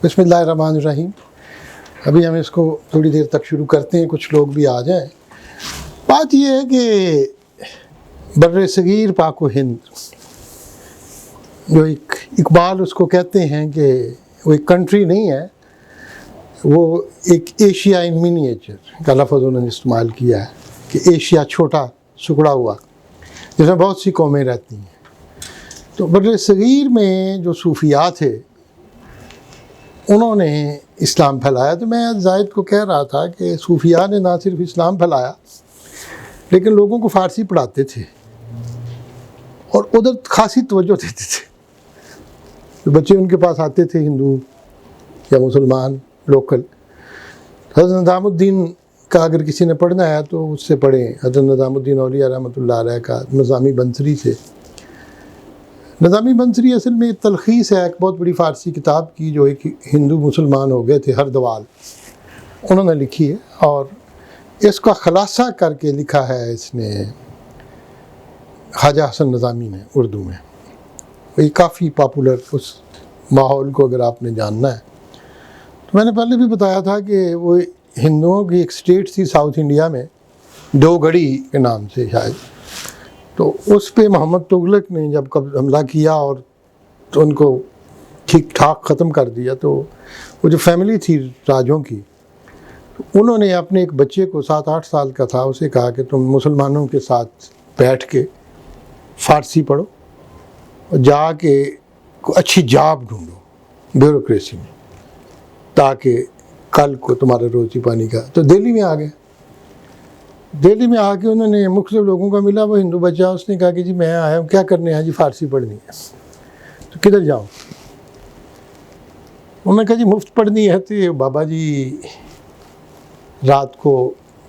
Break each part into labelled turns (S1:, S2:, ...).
S1: بسم اللہ الرحمن الرحیم۔ ابھی ہم اس کو تھوڑی دیر تک شروع کرتے ہیں، کچھ لوگ بھی آ جائیں۔ بات یہ ہے کہ بر صغیر پاک و ہند جو ایک اقبال اس کو کہتے ہیں کہ وہ ایک کنٹری نہیں ہے، وہ ایک ایشیا ان منیچر کا لفظ انہوں نے استعمال کیا ہے کہ ایشیا چھوٹا سکڑا ہوا جس میں بہت سی قومیں رہتی ہیں۔ تو بر صغیر میں جو صوفیاء تھے انہوں نے اسلام پھیلایا۔ تو میں زاہد کو کہہ رہا تھا کہ صوفیاء نے نہ صرف اسلام پھیلایا لیکن لوگوں کو فارسی پڑھاتے تھے اور ادھر خاصی توجہ دیتے تھے۔ بچے ان کے پاس آتے تھے ہندو یا مسلمان لوکل، حضرت نظام الدین کا اگر کسی نے پڑھنا ہے تو اس سے پڑھیں۔ حضرت نظام الدین اولیاء رحمۃ اللہ علیہ کا نظامی بنصری سے۔ نظامی بنصری اصل میں تلخیص ہے ایک بہت بڑی فارسی کتاب کی جو ایک ہندو مسلمان ہو گئے تھے ہردوال، انہوں نے لکھی ہے، اور اس کا خلاصہ کر کے لکھا ہے اس نے خواجہ حسن نظامی نے اردو میں۔ یہ کافی پاپولر، اس ماحول کو اگر آپ نے جاننا ہے تو میں نے پہلے بھی بتایا تھا کہ وہ ہندوؤں کی ایک اسٹیٹ تھی ساؤتھ انڈیا میں، دو گڑھی کے نام سے شاید، تو اس پہ محمد تغلق نے جب حملہ کیا اور تو ان کو ٹھیک ٹھاک ختم کر دیا، تو وہ جو فیملی تھی راجوں کی، انہوں نے اپنے ایک بچے کو 7-8 سال کا تھا، اسے کہا کہ تم مسلمانوں کے ساتھ بیٹھ کے فارسی پڑھو اور جا کے اچھی جاب ڈھونڈو بیوروکریسی میں تاکہ کل کو تمہارے روزی پانی کا۔ تو دہلی میں آ گئے۔ دہلی میں آ کے انہوں نے مختلف لوگوں کا ملا، وہ ہندو بچہ، اس نے کہا کہ جی میں آیا ہوں، کیا کرنے ہیں جی؟ فارسی پڑھنی ہے۔ تو کدھر جاؤں؟ انہوں نے کہا جی مفت پڑھنی ہے تو بابا جی رات کو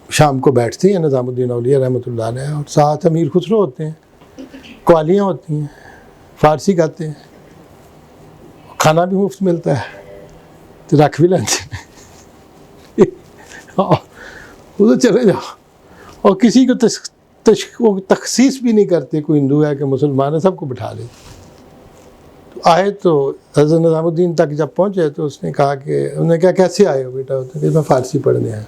S1: شام کو بیٹھتے ہیں نظام الدین اولیاء رحمۃ اللہ علیہ، اور ساتھ امیر خسرو ہوتے ہیں، قوالیاں ہوتی ہیں، فارسی گاتے ہیں، کھانا بھی مفت ملتا ہے تو رکھ بھی لیتے ہیں، ادھر چلے جاؤ، اور کسی کو تخصیص بھی نہیں کرتے، کوئی ہندو ہے کہ مسلمان ہے، سب کو بٹھا لے۔ تو آئے تو حضرت نظام الدین تک جب پہنچے تو اس نے کہا کہ انہوں نے کہا کیسے آئے ہو بیٹا؟ کہ میں فارسی پڑھنے آیا۔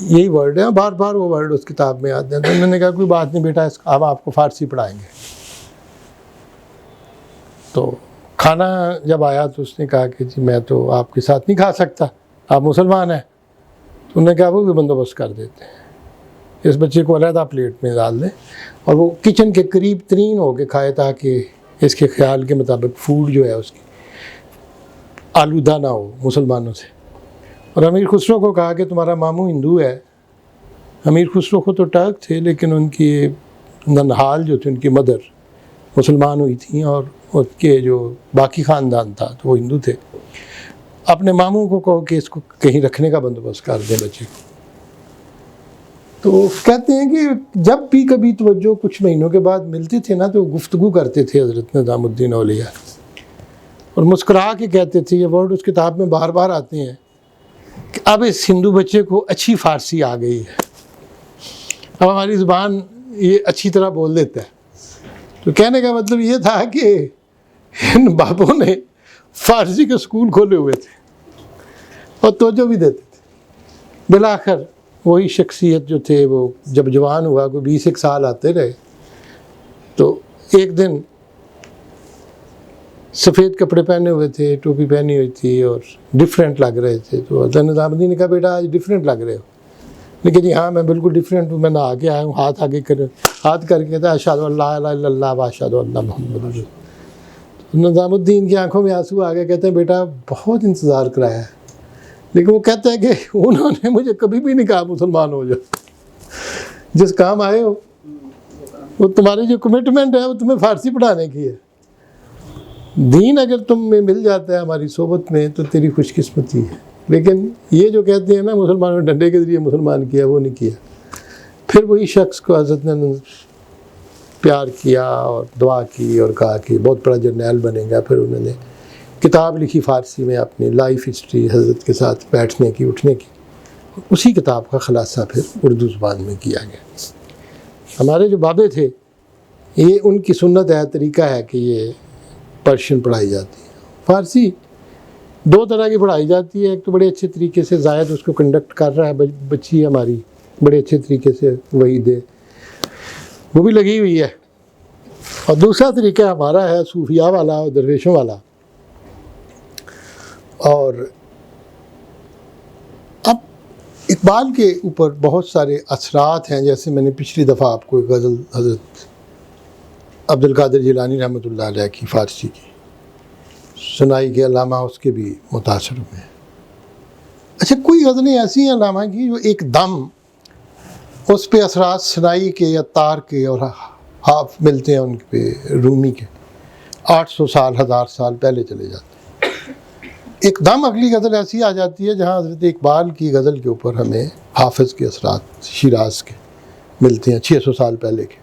S1: یہی ورڈ ہے، بار بار وہ ورڈ اس کتاب میں آتے ہیں۔ تو انہوں نے کہا کوئی بات نہیں بیٹا، ہم آپ کو فارسی پڑھائیں گے۔ تو کھانا جب آیا تو اس نے کہا کہ جی میں تو آپ کے ساتھ نہیں کھا سکتا، آپ مسلمان ہیں۔ تو انہوں نے کہا وہ بھی بندوبست کر دیتے ہیں، اس بچے کو علیحدہ پلیٹ میں ڈال دیں اور وہ کچن کے قریب ترین ہو کے کھائے تاکہ اس کے خیال کے مطابق فوڈ جو ہے اس کی آلودہ نہ ہو مسلمانوں سے۔ اور امیر خسرو کو کہا کہ تمہارا ماموں ہندو ہے۔ امیر خسرو کو تو ٹرک تھے لیکن ان کی ننہال جو تھے، ان کی مدر مسلمان ہوئی تھیں، اور ان کے جو باقی خاندان تھا تو وہ ہندو تھے۔ اپنے ماموں کو کہو کہ اس کو کہیں رکھنے کا بندوبست کر دیں بچے کو۔ تو کہتے ہیں کہ جب بھی کبھی توجہ کچھ مہینوں کے بعد ملتی تھی نا تو گفتگو کرتے تھے حضرت نظام الدین اولیاء، اور مسکرا کے کہتے تھے، یہ ورڈ اس کتاب میں بار بار آتے ہیں کہ اب اس ہندو بچے کو اچھی فارسی آ گئی ہے، اب ہماری زبان یہ اچھی طرح بول دیتا ہے۔ تو کہنے کا مطلب یہ تھا کہ ان بابوں نے فارسی کے سکول کھولے ہوئے تھے اور توجہ بھی دیتے تھے۔ بالآخر وہی شخصیت جو تھے وہ جب جوان ہوا، کوئی 20 سال آتے رہے، تو ایک دن سفید کپڑے پہنے ہوئے تھے، ٹوپی پہنی ہوئی تھی اور ڈیفرنٹ لگ رہے تھے۔ تو حضرت نظام الدین نے کہا بیٹا آج ڈیفرنٹ لگ رہے ہو۔ لیکن جی ہاں میں بالکل ڈیفرنٹ ہوں، میں نہا کے آیا ہوں، ہاتھ آگے کر ہاتھ کر کے کہتا اشہد ان لا الہ الا اللہ و اشہد ان محمد رسول اللہ۔ نظام الدین کی آنکھوں میں آنسو آ گئے، کہتے ہیں بیٹا بہت انتظار کرایا ہے، لیکن وہ کہتا ہے کہ انہوں نے مجھے کبھی بھی نہیں کہا مسلمان ہو جاؤ، جس کام آئے ہو وہ تمہاری جو کمٹمنٹ ہے وہ تمہیں فارسی پڑھانے کی ہے۔ دین اگر تم میں مل جاتا ہے ہماری صحبت میں تو تیری خوش قسمتی ہے، لیکن یہ جو کہتے ہیں نا مسلمانوں نے ڈنڈے کے ذریعے مسلمان کیا، وہ نہیں کیا۔ پھر وہی شخص کو حضرت نے پیار کیا اور دعا کی اور کہا کہ بہت بڑا جرنیل بنے گا۔ پھر انہوں نے کتاب لکھی فارسی میں، اپنی لائف ہسٹری حضرت کے ساتھ بیٹھنے کی اٹھنے کی، اسی کتاب کا خلاصہ پھر اردو زبان میں کیا گیا۔ ہمارے جو بابے تھے یہ ان کی سنت ہے، طریقہ ہے کہ یہ پرشین پڑھائی جاتی ہے، فارسی دو طرح کی پڑھائی جاتی ہے، ایک تو بڑے اچھے طریقے سے زائد اس کو کنڈکٹ کر رہا ہے، بچی ہماری بڑے اچھے طریقے سے وہی دے، وہ بھی لگی ہوئی ہے، اور دوسرا طریقہ ہمارا ہے صوفیاء والا اور درویشوں والا۔ اور اب اقبال کے اوپر بہت سارے اثرات ہیں، جیسے میں نے پچھلی دفعہ آپ کو ایک غزل حضرت عبد القادر جیلانی رحمۃ اللہ علیہ کی فارسی کی سنائی کہ علامہ اس کے بھی متاثر ہوئے ہیں۔ اچھا، کوئی غزلیں ایسی ہیں علامہ کی جو ایک دم اس پہ اثرات سنائی کے یا تار کے اور ہاف ملتے ہیں ان پہ رومی کے، 800 سال 1000 سال پہلے چلے جاتے ہیں، ایک دم اگلی غزل ایسی آ جاتی ہے جہاں حضرت اقبال کی غزل کے اوپر ہمیں حافظ کے اثرات شیراز کے ملتے ہیں 600 سال پہلے کے،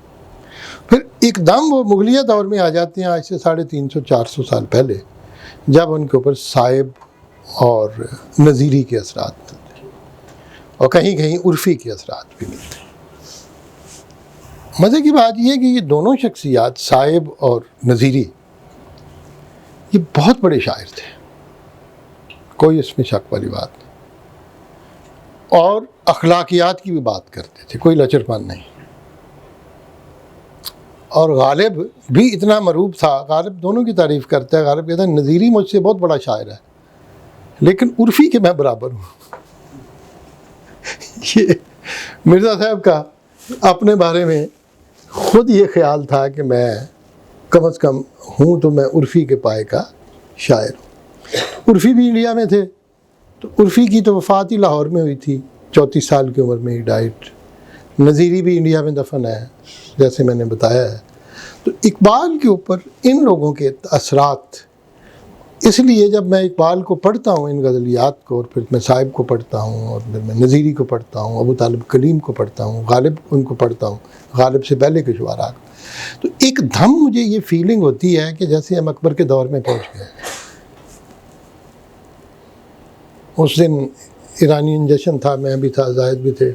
S1: پھر ایک دم وہ مغلیہ دور میں آ جاتے ہیں آج سے 350 400 سال پہلے، جب ان کے اوپر صائب اور نظیری کے اثرات ملتے ہیں، اور کہیں کہیں عرفی کے اثرات بھی ملتے ہیں۔ مزے کی بات یہ ہے کہ یہ دونوں شخصیات صائب اور نظیری یہ بہت بڑے شاعر تھے، کوئی اس میں شک والی بات نہیں، اور اخلاقیات کی بھی بات کرتے تھے، کوئی لچرپن نہیں۔ اور غالب بھی اتنا مروب تھا، غالب دونوں کی تعریف کرتا ہے، غالب کہتا ہے نظیری مجھ سے بہت بڑا شاعر ہے لیکن عرفی کے میں برابر ہوں۔ یہ مرزا صاحب کا اپنے بارے میں خود یہ خیال تھا کہ میں کم از کم ہوں تو میں عرفی کے پائے کا شاعر ہوں۔ عرفی بھی انڈیا میں تھے، تو عرفی کی تو وفات ہی لاہور میں ہوئی تھی، 34 سال کی عمر میں ہی ڈائٹ۔ نظیری بھی انڈیا میں دفن ہے جیسے میں نے بتایا ہے۔ تو اقبال کے اوپر ان لوگوں کے اثرات، اس لیے جب میں اقبال کو پڑھتا ہوں ان غزلیات کو، اور پھر میں صاحب کو پڑھتا ہوں، اور پھر میں نظیری کو پڑھتا ہوں، ابو طالب کلیم کو پڑھتا ہوں، غالب ان کو پڑھتا ہوں، غالب سے پہلے کے شعراء کو، تو ایک دم مجھے یہ فیلنگ ہوتی ہے کہ جیسے ہم اکبر کے دور میں پہنچ گئے۔ اس دن ایرانین جشن تھا، میں بھی تھا، زاہد بھی تھے،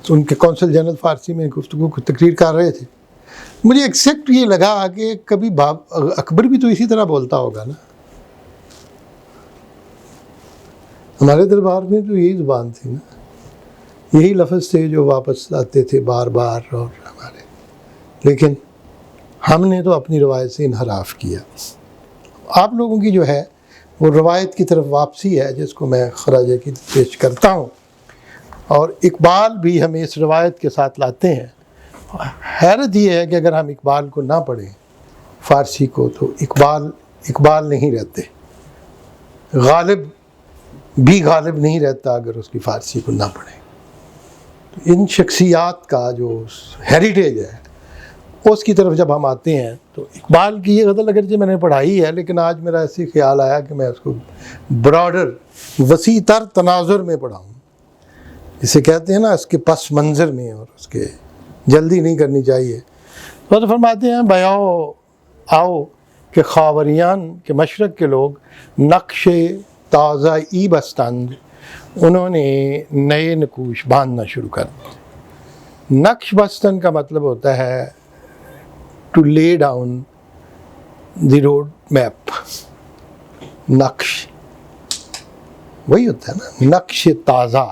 S1: ان کے کونسل جنرل فارسی میں گفتگو کو تقریر کر رہے تھے، مجھے ایکسیپٹ یہ لگا کہ کبھی اکبر بھی تو اسی طرح بولتا ہوگا نا، ہمارے دربار میں تو یہی زبان تھی نا، یہی لفظ تھے جو واپس آتے تھے بار بار، اور ہمارے، لیکن ہم نے تو اپنی روایت سے انحراف کیا۔ آپ لوگوں کی جو ہے وہ روایت کی طرف واپسی ہے، جس کو میں خراج عقیدت پیش کرتا ہوں، اور اقبال بھی ہمیں اس روایت کے ساتھ لاتے ہیں۔ حیرت یہ ہے کہ اگر ہم اقبال کو نہ پڑھیں فارسی کو تو اقبال نہیں رہتے، غالب بھی غالب نہیں رہتا اگر اس کی فارسی کو نہ پڑھیں۔ تو ان شخصیات کا جو ہیریٹیج ہے اس کی طرف جب ہم آتے ہیں تو اقبال کی یہ غزل اگرچہ میں نے پڑھائی ہے، لیکن آج میرا ایسے خیال آیا کہ میں اس کو براڈر، وسیع تر تناظر میں پڑھاؤں، اسے کہتے ہیں نا اس کے پس منظر میں، اور اس کے جلدی نہیں کرنی چاہیے۔ تو فرماتے ہیں بیاؤ آؤ کہ خاوریان کے مشرق کے لوگ نقش تازہ ای بستند، انہوں نے نئے نقوش باندھنا شروع کر دیے۔ نقش بستن کا مطلب ہوتا ہے to lay down the road map, نقش وہی ہوتا ہے نا، نقش تازہ،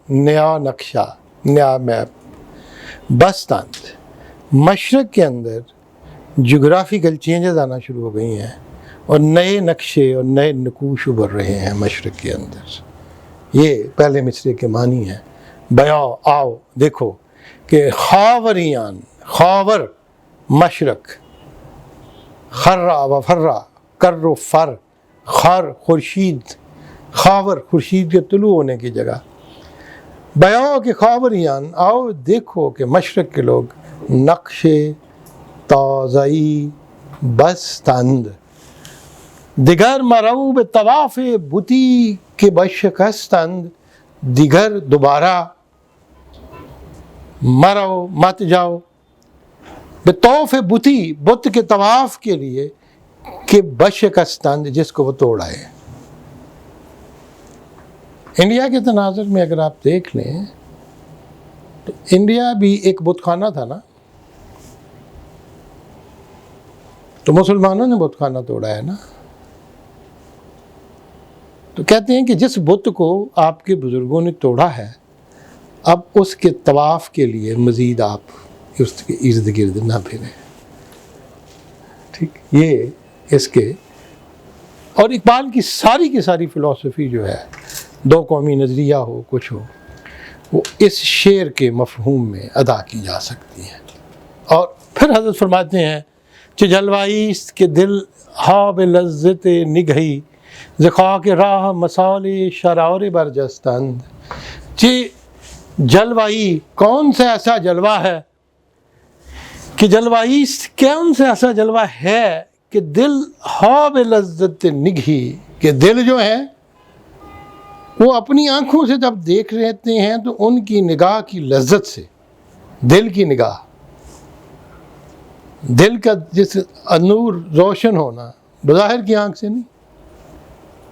S1: نیا نقشہ، نیا میپ۔ بستند، مشرق کے اندر جغرافیکل چینجز آنا شروع ہو گئی ہیں، اور نئے نقشے اور نئے نقوش ابھر رہے ہیں مشرق کے اندر۔ یہ پہلے مصرے کے معنی ہیں۔ بیاؤ آؤ دیکھو کہ خاوریان، خاور مشرق، خرہ و فرہ، کر و فر، خر خورشید، خاور خورشید کے طلوع ہونے کی جگہ۔ بیاؤ کہ خاوریان، آؤ دیکھو کہ مشرق کے لوگ نقش تازئی بستند، دیگر مرو به طواف بتی کے بشکستند، دیگر دوبارہ مرو مت جاؤ، بے طواف بتی، بت کے طواف کے لیے، کہ بشکستند جس کو وہ توڑ آئے۔ انڈیا کے تناظر میں اگر آپ دیکھ لیں تو انڈیا بھی ایک بت خانہ تھا نا، تو مسلمانوں نے بت خانہ توڑا ہے نا. تو کہتے ہیں کہ جس بت کو آپ کے بزرگوں نے توڑا ہے اب اس کے طواف کے لیے مزید آپ اس کے ارد گرد نہ پھریں. ٹھیک, یہ اس کے اور اقبال کی ساری فلسفی جو ہے دو قومی نظریہ ہو کچھ ہو وہ اس شعر کے مفہوم میں ادا کی جا سکتی ہے. اور پھر حضرت فرماتے ہیں کہ جلوائی کے دل ہاب لذت نگہی ذخاک راہ مسال شرار برجستند. کہ جلوائی کون سا ایسا جلوہ ہے کہ جلوائی کون سا ایسا جلوہ ہے کہ دل ہاب لذت نگہی کہ دل جو ہے وہ اپنی آنکھوں سے جب دیکھ رہتے ہیں تو ان کی نگاہ کی لذت سے, دل کی نگاہ, دل کا جس نور روشن ہونا بظاہر کی آنکھ سے نہیں,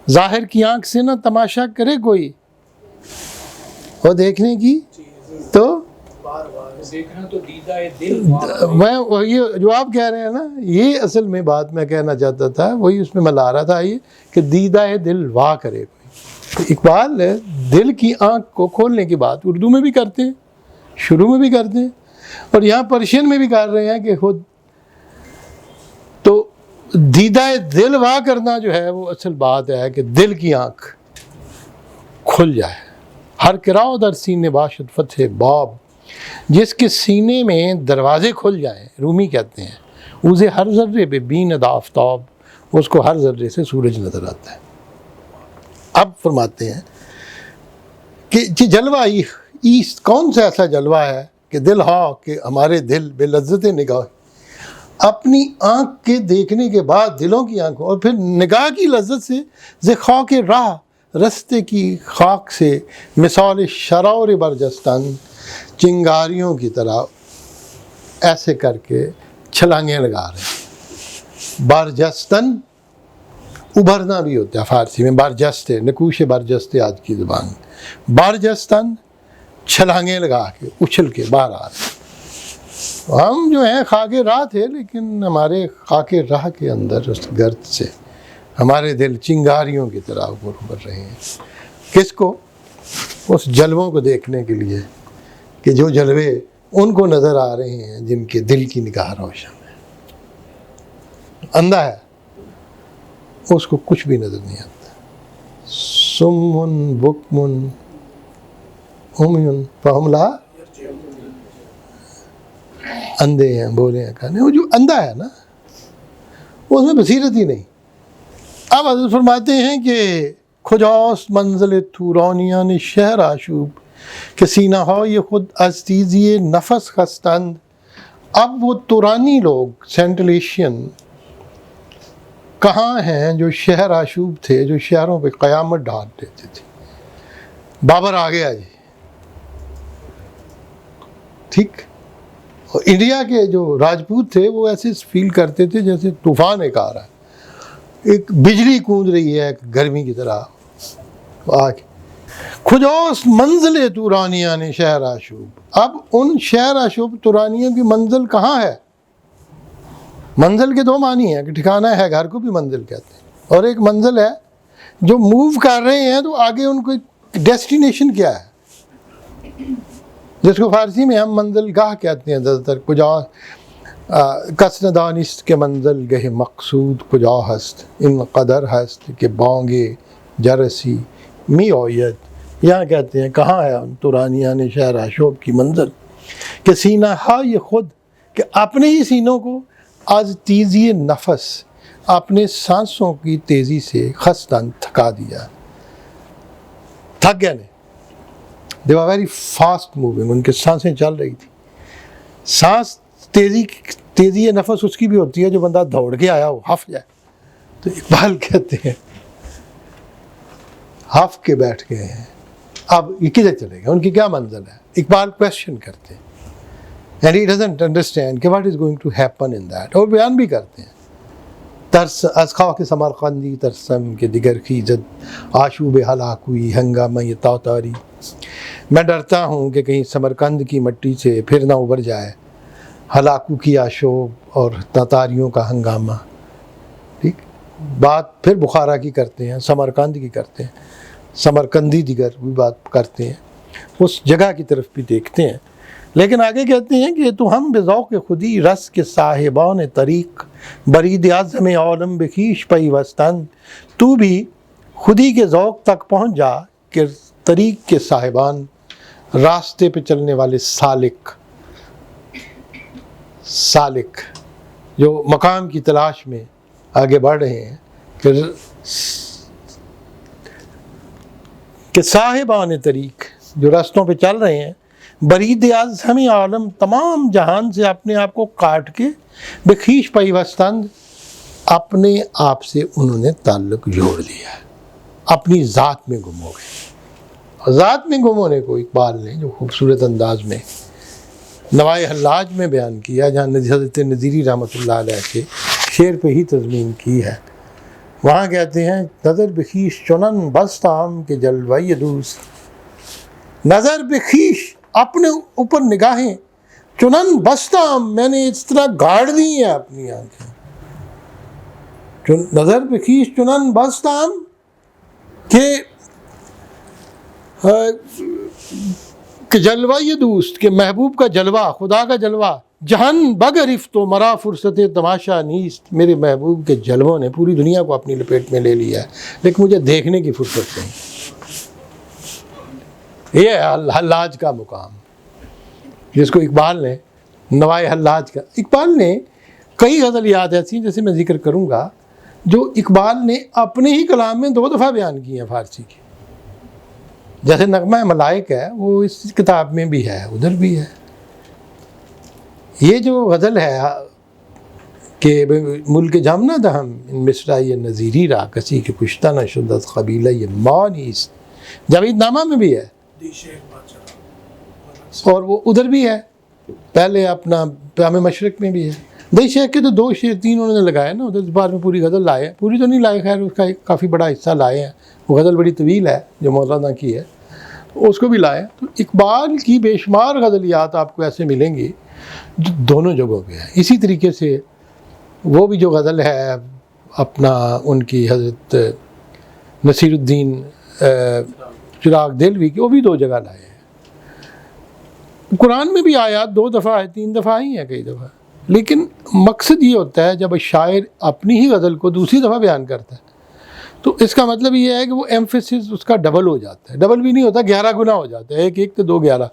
S1: ظاہر کی آنکھ سے نہ تماشا کرے کوئی وہ دیکھنے کی تو میں یہ جو آپ کہہ رہے ہیں نا یہ اصل میں بات میں کہنا چاہتا تھا وہی اس میں میں لا رہا تھا یہ کہ دیدہ دل واہ کرے کوئی. اقبال دل کی آنکھ کو کھولنے کی بات اردو میں بھی کرتے ہیں, شروع میں بھی کرتے ہیں اور یہاں پرشین میں بھی کر رہے ہیں کہ خود تو دیدہ دل واہ کرنا جو ہے وہ اصل بات ہے کہ دل کی آنکھ کھل جائے. ہر کراؤ در سینے باشد فتح باب جس کے سینے میں دروازے کھل جائیں, رومی کہتے ہیں اسے ہر ذرے بے بیند آفتاب, اس کو ہر ذرے سے سورج نظر آتا ہے. اب فرماتے ہیں کہ جلوہ ایست کون سا ایسا جلوہ ہے کہ دل ہاں کہ ہمارے دل بے لذت نگاہ اپنی آنکھ کے دیکھنے کے بعد دلوں کی آنکھوں اور پھر نگاہ کی لذت سے خاک راہ رستے کی خاک سے مثال شرار برجستان چنگاریوں کی طرح ایسے کر کے چھلانگیں لگا رہے ہیں. برجستن ابھرنا بھی ہوتا ہے فارسی میں, برجست ہے نکوش برجست آج کی زبان, برجستن چھلانگیں لگا کے اچھل کے باہر آ رہے ہیں. ہم جو ہیں خاک راہ تھے لیکن ہمارے خاک راہ کے اندر اس گرد سے ہمارے دل چنگاریوں کی طرح اوپر ابھر رہے ہیں. کس کو؟ اس جلووں کو دیکھنے کے لیے کہ جو جلوے ان کو نظر آ رہے ہیں جن کے دل کی نگاہ روشن ہے. اندھا ہے اس کو کچھ بھی نظر نہیں آتا. سمن بکمن عمیٌ فہم لا, اندھے ہیں بولے ہیں کہنے, وہ جو اندھا ہے نا وہ اس میں بصیرت ہی نہیں. اب حضرت فرماتے ہیں کہ کھجاس منزل تورانیان شہر آشوب کہ سینہ ہو یہ خود از تیزی نفس خستند. اب وہ تورانی لوگ سینٹرل ایشین کہاں ہیں جو شہر آشوب تھے, جو شہروں پہ قیامت ڈھال دیتے تھے. بابر آ گیا جی, ٹھیک. اور انڈیا کے جو راجپوت تھے وہ ایسے فیل کرتے تھے جیسے طوفان ایک آ رہا ہے, ایک بجلی گونج رہی ہے گرمی کی طرح. آج کھجوس منزل تورانیان شہر آشوب, اب ان شہر آشوب تورانیوں کی منزل کہاں ہے؟ منزل کے دو معنی ہیں کہ ٹھکانہ ہے, گھر کو بھی منزل کہتے ہیں, اور ایک منزل ہے جو موو کر رہے ہیں تو آگے ان کو ڈیسٹینیشن کیا ہے جس کو فارسی میں ہم منزل گاہ کہتے ہیں. زیادہ تر کجا کسن دانست کے منزل گہ مقصود کجا ہست ان قدر ہست کہ بانگے جرسی می اویت. یہاں کہتے ہیں کہاں ہے ان تورانیان شہر آشوب کی منزل کہ سینہ ہا یہ خود کہ اپنے ہی سینوں کو آج تیزی نفس اپنے سانسوں کی تیزی سے خستن تھکا دیا, تھک گئے نہیں. they were very fast moving, ان کے سانسیں چل رہی تھی. سانس تیزی نفس اس کی بھی ہوتی ہے جو بندہ دوڑ کے آیا ہو ہف جائے. تو اقبال کہتے ہیں ہف کے بیٹھ گئے ہیں, اب یہ کدھر چلے گئے, ان کی کیا منزل ہے؟ اقبال کویسچن کرتے ہیں and he doesn't understand کہ what is going to happen in that, اور بیان بھی کرتے ہیں. ترس از خاک سمرقندی ترسم کے دیگر خیزد آشوب ہلاک ہوئی ہنگامہ یہ تاوتاری. میں ڈرتا ہوں کہ کہیں سمرقند کی مٹی سے پھر نہ ابھر جائے ہلاکو کی آشوب اور تاتاریوں کا ہنگامہ. ٹھیک. بات پھر بخارا کی کرتے ہیں, سمرقند کی کرتے ہیں, سمرقندی دیگر بھی بات کرتے ہیں, اس جگہ کی طرف بھی دیکھتے ہیں. لیکن آگے کہتے ہیں کہ تو ہم بذوق خودی رس کے صاحبان طریق برید اعظم عالم بخیش پیوستند. تو بھی خودی کے ذوق تک پہنچ جا کہ طریق کے صاحبان, راستے پہ چلنے والے سالک جو مقام کی تلاش میں آگے بڑھ رہے ہیں, کہ صاحبان طریق جو راستوں پہ چل رہے ہیں, برید اعظم عالم تمام جہان سے اپنے آپ کو کاٹ کے بخیش پیوستند اپنے آپ سے انہوں نے تعلق جوڑ لیا ہے, اپنی ذات میں گم ہو گئے. ذات میں گم ہونے کو اقبال نے جو خوبصورت انداز میں نوائے حلاج میں بیان کیا, جہاں حضرت نظیری رحمۃ اللہ علیہ کے شعر پہ ہی تضمین کی ہے, وہاں کہتے ہیں نظر بخیش چنن بستام کے جلوہ دوست. نظر بخیش اپنے اوپر نگاہیں, چنن بستام میں نے اس طرح گاڑ دی ہیں اپنی آنکھیں. نظر بخیش چنن بستام کہ جلوہ یہ دوست, کہ محبوب کا جلوہ, خدا کا جلوہ, جہن بگرفت و مرا فرصت تماشا نیست. میرے محبوب کے جلووں نے پوری دنیا کو اپنی لپیٹ میں لے لیا ہے, لیکن مجھے دیکھنے کی فرصت نہیں. یہ ہے حلاج کا مقام, جس کو اقبال نے نوائے حلاج کا. اقبال نے کئی غزلیات ایسی جیسے میں ذکر کروں گا جو اقبال نے اپنے ہی کلام میں 2 دفعہ بیان کی ہیں فارسی کی. جیسے نغمہ ملائک ہے, وہ اس کتاب میں بھی ہے, ادھر بھی ہے. یہ جو غزل ہے کہ ملک جامنا دہم مصرائی نظیری را کسی کے پشتہ نہ شدت قبیلہ یہ مانیست, جاوید نامہ میں بھی ہے, اور وہ ادھر بھی ہے, پہلے اپنا پیام مشرق میں بھی ہے. دئی شیخ کے تو 2 شعر 3 انہوں نے لگائے نا, ادھر بار میں پوری غزل لائے ہیں, پوری تو نہیں لائے, خیر اس کا ایک کافی بڑا حصہ لائے ہیں. وہ غزل بڑی طویل ہے جو مولانا کی ہے, اس کو بھی لائے. تو اقبال کی بے شمار غزلیات آپ کو ایسے ملیں گی جو دونوں جگہوں پہ ہیں. اسی طریقے سے وہ بھی جو غزل ہے اپنا ان کی حضرت نصیر الدین چراغ دہلوی کی, وہ بھی 2 جگہ لائے ہیں. قرآن میں بھی آیات 2 دفعہ ہے, 3 دفعہ ہی ہیں, کئی دفعہ. لیکن مقصد یہ ہوتا ہے جب شاعر اپنی ہی غزل کو دوسری دفعہ بیان کرتا ہے تو اس کا مطلب یہ ہے کہ وہ ایمفیسس اس کا ڈبل ہو جاتا ہے. ڈبل بھی نہیں ہوتا, 11 گنا ہو جاتا ہے, 1 تو 2 11.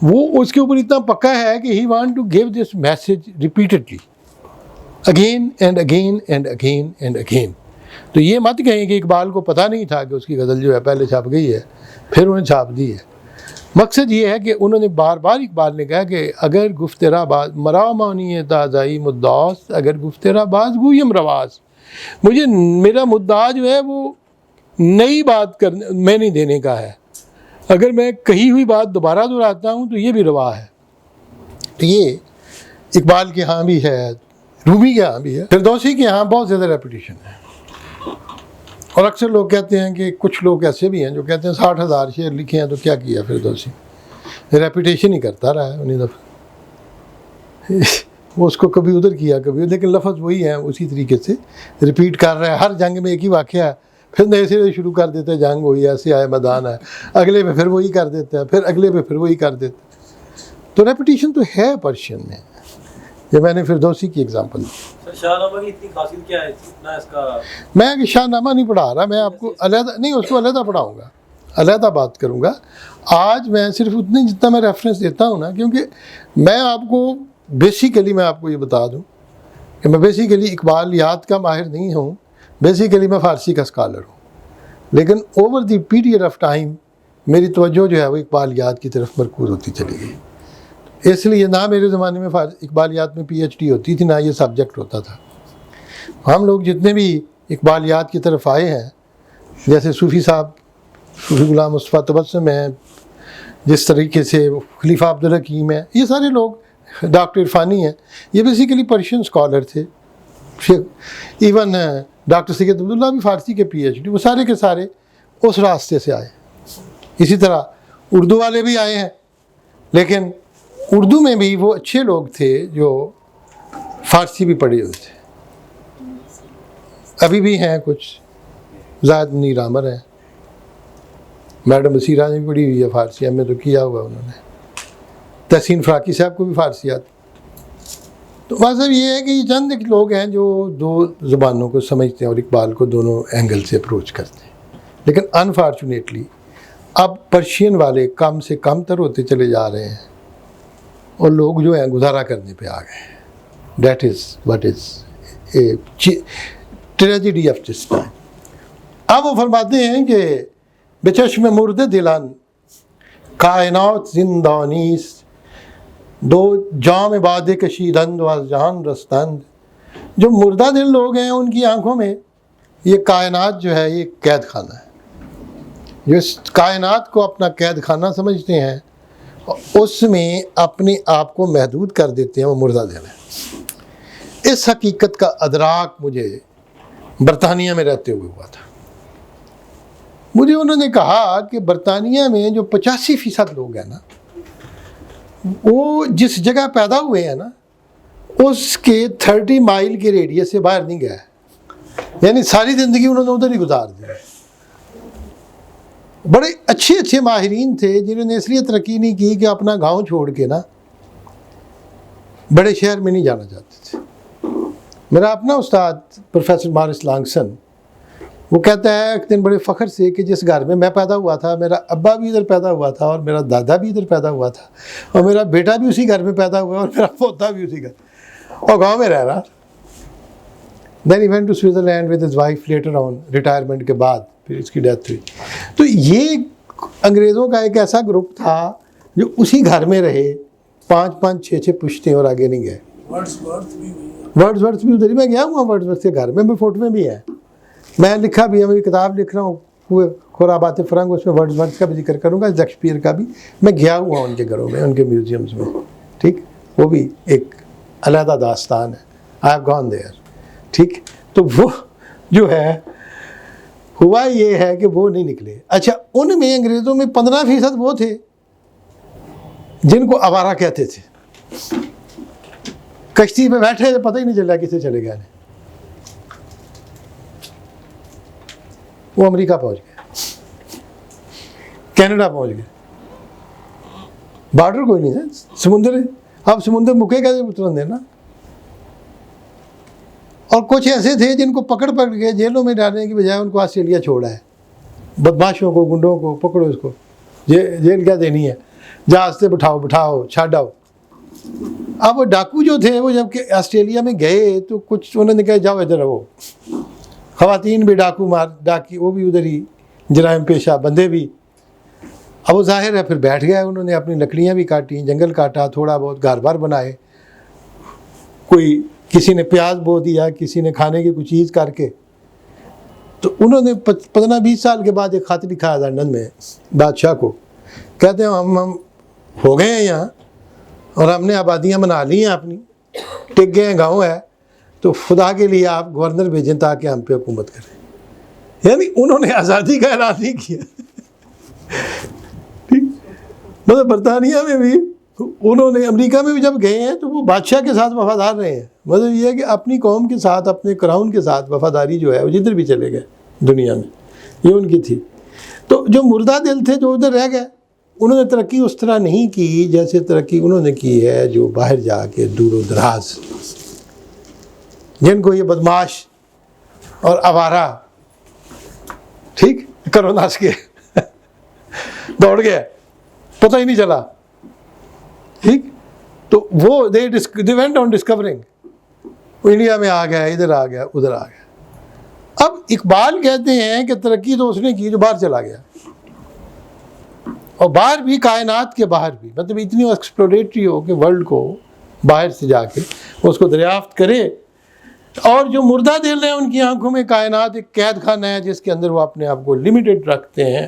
S1: وہ اس کے اوپر اتنا پکا ہے کہ he want to give this message repeatedly again and again and again and again. تو یہ مت کہیں کہ اقبال کو پتہ نہیں تھا کہ اس کی غزل جو ہے پہلے چھپ گئی ہے پھر انہیں چھاپ دی ہے. مقصد یہ ہے کہ انہوں نے بار بار اقبال نے کہا کہ اگر گفترا باز مرا مانی تازائی مدعاس, اگر گفترا باز گویم رواز. مجھے میرا مدعا جو ہے وہ نئی بات میں نہیں دینے کا ہے, اگر میں کہی ہوئی بات دوبارہ دہراتا ہوں تو یہ بھی روا ہے. تو یہ اقبال کے ہاں بھی ہے, رومی کے ہاں بھی ہے, فردوسی کے ہاں بہت زیادہ ریپیٹیشن ہے. اور اکثر لوگ کہتے ہیں کہ کچھ لوگ ایسے بھی ہیں جو کہتے ہیں 60,000 شعر لکھے ہیں تو کیا کیا فردوسی, ریپیٹیشن ہی کرتا رہا ہے انہیں دفعہ. وہ اس کو کبھی ادھر کیا کبھی, لیکن لفظ وہی ہیں, اسی طریقے سے ریپیٹ کر رہا ہے. ہر جنگ میں ایک ہی واقعہ ہے, پھر نئے سے شروع کر دیتے ہیں, جنگ ہوئی ایسے آئے میدان ہے, اگلے پہ پھر وہی کر دیتے ہیں, پھر اگلے پہ پھر وہی کر دیتے ہیں. تو ریپیٹیشن تو ہے پرشین میں. یہ میں نے فردوسی کی ایگزامپل دی.
S2: شاہ نامہ کی اتنی خاصیت کیا ہے اتنا اس کا؟
S1: میں شاہ نامہ نہیں پڑھا رہا, میں آپ کو علیحدہ نہیں, اس کو علیحدہ پڑھاؤں گا, علیحدہ بات کروں گا. آج میں صرف اتنی جتنا میں ریفرنس دیتا ہوں نا, کیونکہ میں آپ کو بیسیکلی میں آپ کو یہ بتا دوں کہ میں بیسیکلی اقبالیات کا ماہر نہیں ہوں, بیسیکلی میں فارسی کا اسکالر ہوں. لیکن over the period of time میری توجہ جو ہے وہ اقبالیات کی طرف مرکوز ہوتی چلی گئی. اس لیے نہ میرے زمانے میں اقبالیات میں PhD ہوتی تھی, نہ یہ سبجیکٹ ہوتا تھا. ہم لوگ جتنے بھی اقبالیات کی طرف آئے ہیں, جیسے صوفی صاحب, صوفی غلام مصطفیٰ تبسم ہیں, جس طریقے سے خلیفہ عبدالحکیم ہیں, یہ سارے لوگ, ڈاکٹر عرفانی ہیں, یہ بیسیکلی پرشین اسکالر تھے. ایون ڈاکٹر سید عبداللہ بھی فارسی کے PhD, وہ سارے کے سارے اس راستے سے آئے. اسی طرح اردو والے بھی آئے ہیں, لیکن اردو میں بھی وہ اچھے لوگ تھے جو فارسی بھی پڑھے ہوئے تھے، ابھی بھی ہیں کچھ، زاہد منیر عامر ہیں، میڈم بصیرہ نے بھی پڑھی ہوئی ہے فارسی، ہم نے تو کیا ہوا انہوں نے، تحسین فراقی صاحب کو بھی فارسی آتی۔ تو مطلب یہ ہے کہ یہ چند ایک لوگ ہیں جو دو زبانوں کو سمجھتے ہیں اور اقبال کو دونوں اینگل سے اپروچ کرتے ہیں، لیکن انفارچونیٹلی اب پرشین والے کم سے کم تر ہوتے چلے جا رہے ہیں اور لوگ جو ہیں گزارا کرنے پہ آ گئے ہیں۔ That is what is a tragedy of this time. اب وہ فرماتے ہیں کہ بے چشم مرد دلان کائنات زندانیست، دو جام باد کشیدند و از جان رستند۔ جو مردہ دل لوگ ہیں ان کی آنکھوں میں یہ کائنات جو ہے یہ قید خانہ ہے، جو اس کائنات کو اپنا قید خانہ سمجھتے ہیں، اس میں اپنے آپ کو محدود کر دیتے ہیں، وہ مردہ دل ہے۔ اس حقیقت کا ادراک مجھے برطانیہ میں رہتے ہوئے ہوا تھا۔ مجھے انہوں نے کہا کہ برطانیہ میں جو 85% لوگ ہیں نا، وہ جس جگہ پیدا ہوئے ہیں نا اس کے 30 مائل کے ریڈیس سے باہر نہیں گئے، یعنی ساری زندگی انہوں نے ادھر ہی گزار دی۔ بڑے اچھے ماہرین تھے جنہوں نے اس لیے ترقی نہیں کی کہ اپنا گاؤں چھوڑ کے نا بڑے شہر میں نہیں جانا چاہتے تھے۔ میرا اپنا استاد پروفیسر مارس لانگسن وہ کہتا ہے ایک دن بڑے فخر سے کہ جس گھر میں پیدا ہوا تھا، میرا ابا بھی ادھر پیدا ہوا تھا اور میرا دادا بھی ادھر پیدا ہوا تھا اور میرا بیٹا بھی اسی گھر میں پیدا ہوا اور میرا پوتا بھی اسی گھر اور گاؤں میں رہ رہا۔ Then he went to Switzerland with his wife later on، retirement کے بعد پھر اس کی ڈیتھ ہوئی۔ تو یہ انگریزوں کا ایک ایسا گروپ تھا جو اسی گھر میں رہے 5 6 پشتیں اور آگے نہیں گئے۔ ورڈز ورتھ بھی ادھر ہی، میں گیا ہوں ورڈز ورتھ کے گھر میں، فوٹو میں بھی ہے، میں لکھا بھی ہے، میری کتاب لکھ رہا ہوں ہوئے خرابات فرنگ، اس میں ورڈز ورتھ کا بھی ذکر کروں گا، شیکسپیئر کا بھی۔ میں گیا ہوا ان کے گھروں میں، ان کے میوزیمز میں، ٹھیک، وہ بھی ایک علیحدہ داستان ہے۔ آئی ہیو گون دیئر، ٹھیک۔ تو وہ جو ہے ہوا یہ ہے کہ وہ نہیں نکلے۔ اچھا، ان میں انگریزوں میں 15% وہ تھے جن کو آوارہ کہتے تھے، کشتی پہ بیٹھے پتہ ہی نہیں چلا کسے چلے گئے، وہ امریکہ پہنچ گئے، کینیڈا پہنچ گئے، بارڈر کوئی نہیں ہے، سمندر ہے، اب سمندر مکے کیسے اترن دینا۔ اور کچھ ایسے تھے جن کو پکڑ کے جیلوں میں ڈالنے کی بجائے ان کو آسٹریلیا چھوڑا ہے، بدماشوں کو، گنڈوں کو پکڑو، اس کو جیل کیا دینی ہے، جہاز سے بٹھاؤ چھاڑ آؤ۔ اب وہ ڈاکو جو تھے وہ جب کہ آسٹریلیا میں گئے تو کچھ انہوں نے کہا جاؤ ادھر رہو، خواتین بھی ڈاکی وہ بھی ادھر ہی جرائم پیشہ، بندے بھی۔ اب وہ ظاہر ہے پھر بیٹھ گئے، انہوں نے اپنی لکڑیاں بھی کاٹیں، جنگل کاٹا، تھوڑا بہت گھر بار بنائے، کوئی کسی نے پیاز بو دیا، کسی نے کھانے کی کوئی چیز کر کے۔ تو انہوں نے 15-20 سال کے بعد ایک خط لکھا لندن میں بادشاہ کو، کہتے ہیں ہم ہو گئے ہیں یہاں اور ہم نے آبادیاں بنا لی ہیں اپنی، ٹک گئے ہیں، گاؤں ہے، تو خدا کے لیے آپ گورنر بھیجیں تاکہ ہم پہ حکومت کریں۔ یعنی انہوں نے آزادی کا اعلان نہیں کیا، ٹھیک۔ مطلب برطانیہ میں بھی انہوں نے، امریکہ میں بھی جب گئے ہیں تو وہ بادشاہ کے ساتھ وفادار رہے ہیں۔ مطلب یہ ہے کہ اپنی قوم کے ساتھ، اپنے کراؤن کے ساتھ وفاداری جو ہے وہ جدھر بھی چلے گئے دنیا میں، یہ ان کی تھی۔ تو جو مردہ دل تھے جو ادھر رہ گئے، انہوں نے ترقی اس طرح نہیں کی جیسے ترقی انہوں نے کی ہے جو باہر جا کے دور و دراز، جن کو یہ بدماش اور آوارہ، ٹھیک، کروناس کے دوڑ گئے، پتہ ہی نہیں چلا، ٹھیک۔ تو وہ they went on discovering، وہ انڈیا میں آ گیا، ادھر آ گیا، ادھر آ گیا۔ اب اقبال کہتے ہیں کہ ترقی تو اس نے کی جو باہر چلا گیا، اور باہر بھی، کائنات کے باہر بھی، مطلب اتنی ایکسپلوریٹری ہو کہ ورلڈ کو باہر سے جا کے اس کو دریافت کرے۔ اور جو مردہ دل ہیں ان کی آنکھوں میں کائنات ایک قید خانہ ہے جس کے اندر وہ اپنے آپ کو لمیٹڈ رکھتے ہیں۔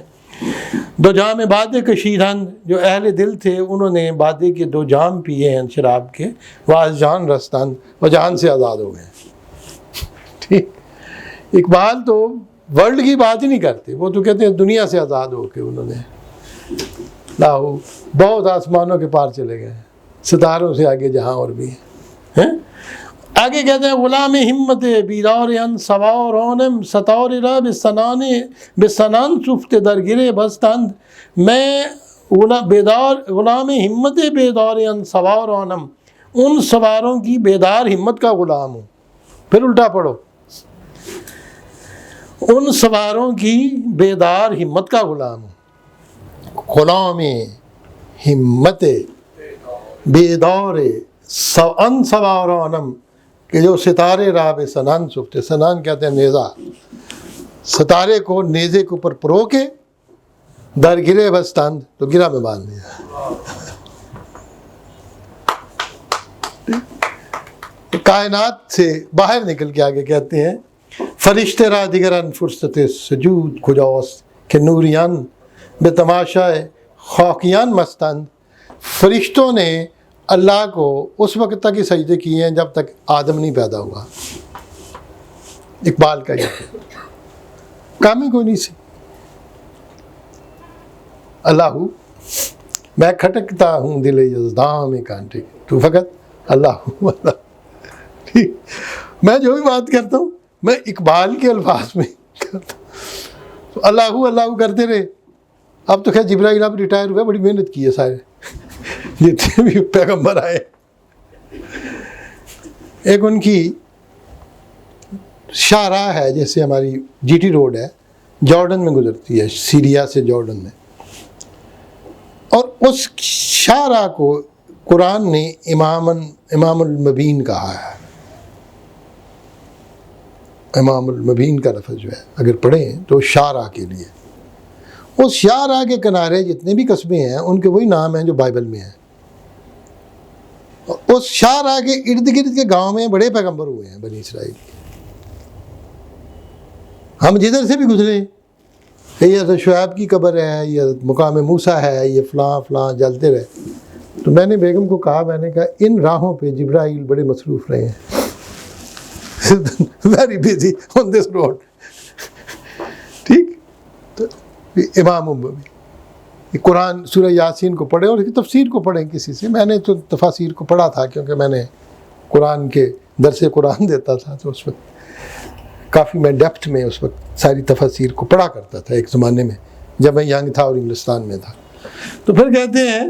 S1: دو جام بادے کشیدند، جو اہل دل تھے انہوں نے بادے کے 2 جام پیے ہیں شراب کے، وہ از جان رستند، وہ جان سے آزاد ہو گئے، ٹھیک۔ اقبال تو ورلڈ کی بات ہی نہیں کرتے، وہ تو کہتے ہیں دنیا سے آزاد ہو کے انہوں نے لاہو بہت آسمانوں کے پار چلے گئے، ستاروں سے آگے جہاں اور بھی ہیں. آگے کہتے ہیں غلام ہمت بیدار ان سوار اونم ستار را بسنان سفت درگرے بستند. میں غلام ہمت بیدار ان سوار اونم، ان سواروں کی بیدار ہمت کا غلام ہوں. پھر الٹا پڑھو، ان سواروں کی بیدار ہمت کا غلام ہوں. غلام ہمت بیدار ان سوار اونم، کہ جو ستارے راہ بے سنان سفتے، سنان کہتے ہیں نیزہ، ستارے کو نیزے کے اوپر پرو کے در گرے بستند، تو گرہ میں باندھ دیا. کائنات سے باہر نکل کے آگے کہتے ہیں فرشتے را دیگران فرصت سجود کجاست کہ نوریان بے تماشائے خاکیان مستند. فرشتوں نے اللہ کو اس وقت تک ہی سجدے کیے ہیں جب تک آدم نہیں پیدا ہوا. اقبال کا یہ کام ہی کوئی نہیں سی. اللہ میں کھٹکتا ہوں دل یزداں میں کانٹے، تو فقط اللہ ہوں. اللہ ٹھیک، میں جو بھی بات کرتا ہوں میں اقبال کے الفاظ میں کرتا ہوں. تو اللہ کرتے رہے. اب تو خیر جبرائیل اب ریٹائر ہوا، بڑی محنت کی ہے سارے جتنے بھی پیغمبر آئے. ایک ان کی شاہراہ ہے، جیسے ہماری جی ٹی روڈ ہے، جارڈن میں گزرتی ہے، سیریا سے جارڈن میں، اور اس شاہراہ کو قرآن نے امام المبین کہا ہے. امام المبین کا لفظ جو ہے اگر پڑھیں تو شاہراہ کے لیے. اس شاہراہ کے کنارے جتنے بھی قصبے ہیں ان کے وہی نام ہیں جو بائبل میں ہیں. اس شاہراہ کے ارد گرد کے گاؤں میں بڑے پیغمبر ہوئے ہیں بنی اسرائیل کے. ہم جدھر سے بھی گزرے، یہ حضرت شعیب کی قبر ہے، یہ حضرت مقام موسیٰ ہے، یہ فلاں فلاں جلتے رہے. تو میں نے بیگم کو کہا، میں نے کہا ان راہوں پہ جبرائیل بڑے مصروف رہے ہیں. ویری بزی آن دس روڈ. ٹھیک، تو امام قرآن سورہ یاسین کو پڑھے اور اس کی تفسیر کو پڑھیں کسی سے. میں نے تو تفاسیر کو پڑھا تھا کیونکہ میں نے قرآن کے درس قرآن دیتا تھا، تو اس وقت کافی میں ڈیپتھ میں اس وقت ساری تفاسیر کو پڑھا کرتا تھا ایک زمانے میں جب میں ینگ تھا اور انگلستان میں تھا. تو پھر کہتے ہیں